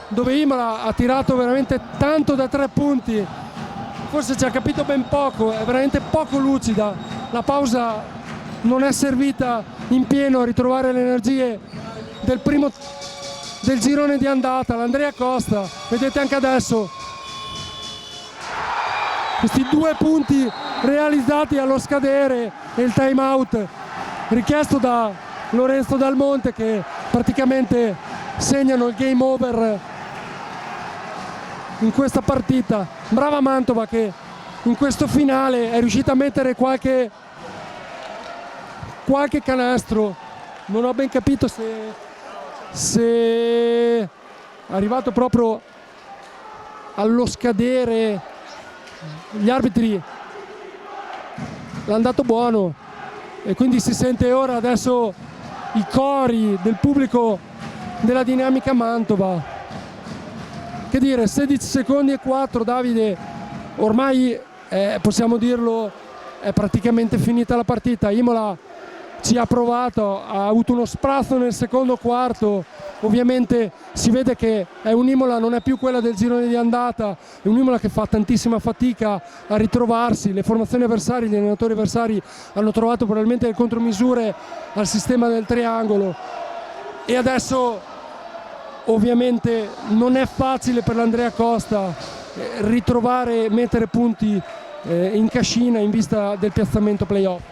dove Imola ha tirato veramente tanto da 3 punti. Forse ci ha capito ben poco, è veramente poco lucida. La pausa non è servita in pieno a ritrovare le energie del girone di andata. L'Andrea Costa, vedete anche adesso questi 2 punti realizzati allo scadere e il time out richiesto da Lorenzo Dal Monte, che praticamente segnano il game over in questa partita. Brava Mantova che in questo finale è riuscita a mettere qualche canestro. Non ho ben capito se è arrivato proprio allo scadere. Gli arbitri l'hanno dato buono e quindi si sente ora adesso i cori del pubblico della Dinamica Mantova. Che dire, 16 secondi e 4, Davide, ormai possiamo dirlo, è praticamente finita la partita. Imola ci ha provato, ha avuto uno sprazzo nel secondo quarto, ovviamente si vede che è un'Imola, non è più quella del girone di andata, è un'Imola che fa tantissima fatica a ritrovarsi. Le formazioni avversarie, gli allenatori avversari hanno trovato probabilmente le contromisure al sistema del triangolo e adesso ovviamente non è facile per l'Andrea Costa ritrovare, mettere punti in cascina in vista del piazzamento playoff.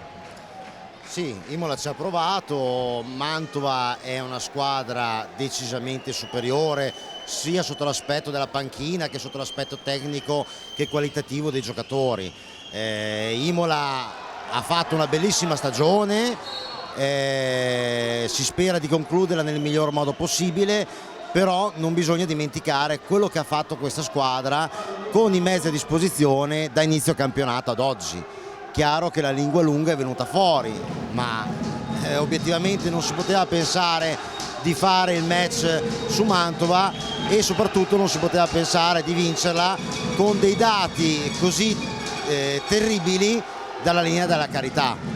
Sì, Imola ci ha provato, Mantova è una squadra decisamente superiore sia sotto l'aspetto della panchina che sotto l'aspetto tecnico che qualitativo dei giocatori. Imola ha fatto una bellissima stagione, si spera di concluderla nel miglior modo possibile, però non bisogna dimenticare quello che ha fatto questa squadra con i mezzi a disposizione da inizio campionato ad oggi. Chiaro che la lingua lunga è venuta fuori, ma obiettivamente non si poteva pensare di fare il match su Mantova e soprattutto non si poteva pensare di vincerla con dei dati così terribili dalla linea della carità.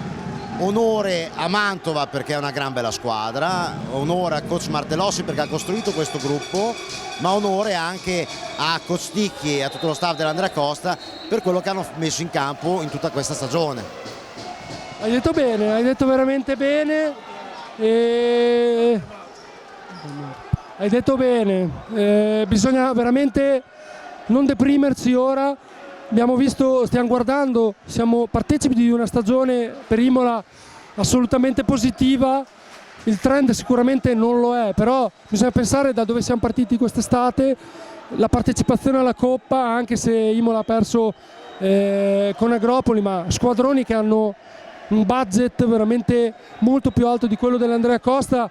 Onore a Mantova perché è una gran bella squadra, onore a coach Martellossi perché ha costruito questo gruppo, ma onore anche a coach Ticchi e a tutto lo staff dell'Andrea Costa per quello che hanno messo in campo in tutta questa stagione. Hai detto bene, hai detto veramente bene. Hai detto bene, bisogna veramente non deprimersi ora. Abbiamo visto, stiamo guardando, siamo partecipi di una stagione per Imola assolutamente positiva. Il trend sicuramente non lo è, però bisogna pensare da dove siamo partiti quest'estate, la partecipazione alla Coppa, anche se Imola ha perso con Agropoli, ma squadroni che hanno un budget veramente molto più alto di quello dell'Andrea Costa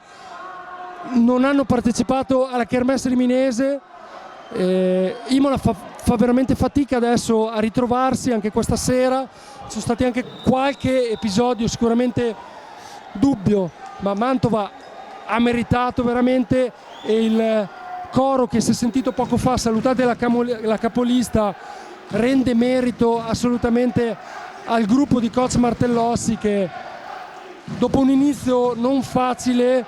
non hanno partecipato alla Kermesse Liminese. Imola fa veramente fatica adesso a ritrovarsi anche questa sera. Ci sono stati anche qualche episodio sicuramente dubbio, ma Mantova ha meritato veramente, e il coro che si è sentito poco fa, salutate la capolista, rende merito assolutamente al gruppo di coach Martellossi che dopo un inizio non facile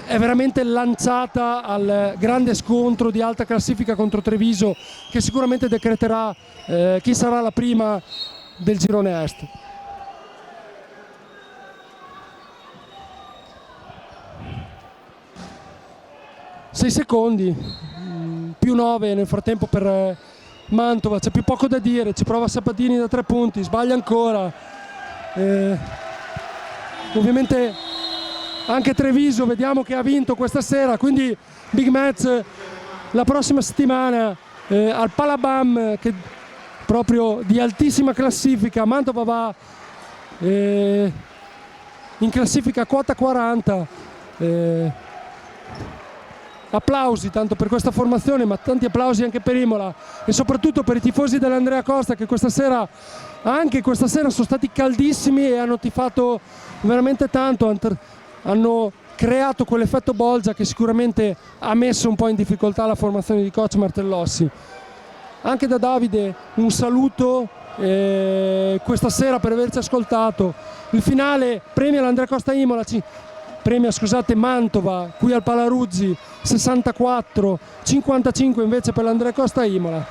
è veramente lanciata al grande scontro di alta classifica contro Treviso, che sicuramente decreterà chi sarà la prima del girone est. Sei secondi, più 9 nel frattempo per Mantova, c'è più poco da dire, ci prova Sabatini da 3 punti, sbaglia ancora. Ovviamente anche Treviso vediamo che ha vinto questa sera, quindi big match la prossima settimana al Palabam, che proprio di altissima classifica. Mantova va in classifica quota 40. Applausi tanto per questa formazione, ma tanti applausi anche per Imola e soprattutto per i tifosi dell'Andrea Costa, che anche questa sera sono stati caldissimi e hanno tifato veramente tanto, hanno creato quell'effetto bolgia che sicuramente ha messo un po' in difficoltà la formazione di coach Martellossi. Anche da Davide un saluto questa sera per averci ascoltato. Il finale premia l'Andrea Costa Imola, premia Mantova qui al Palaruzzi 64-55 invece per l'Andrea Costa Imola.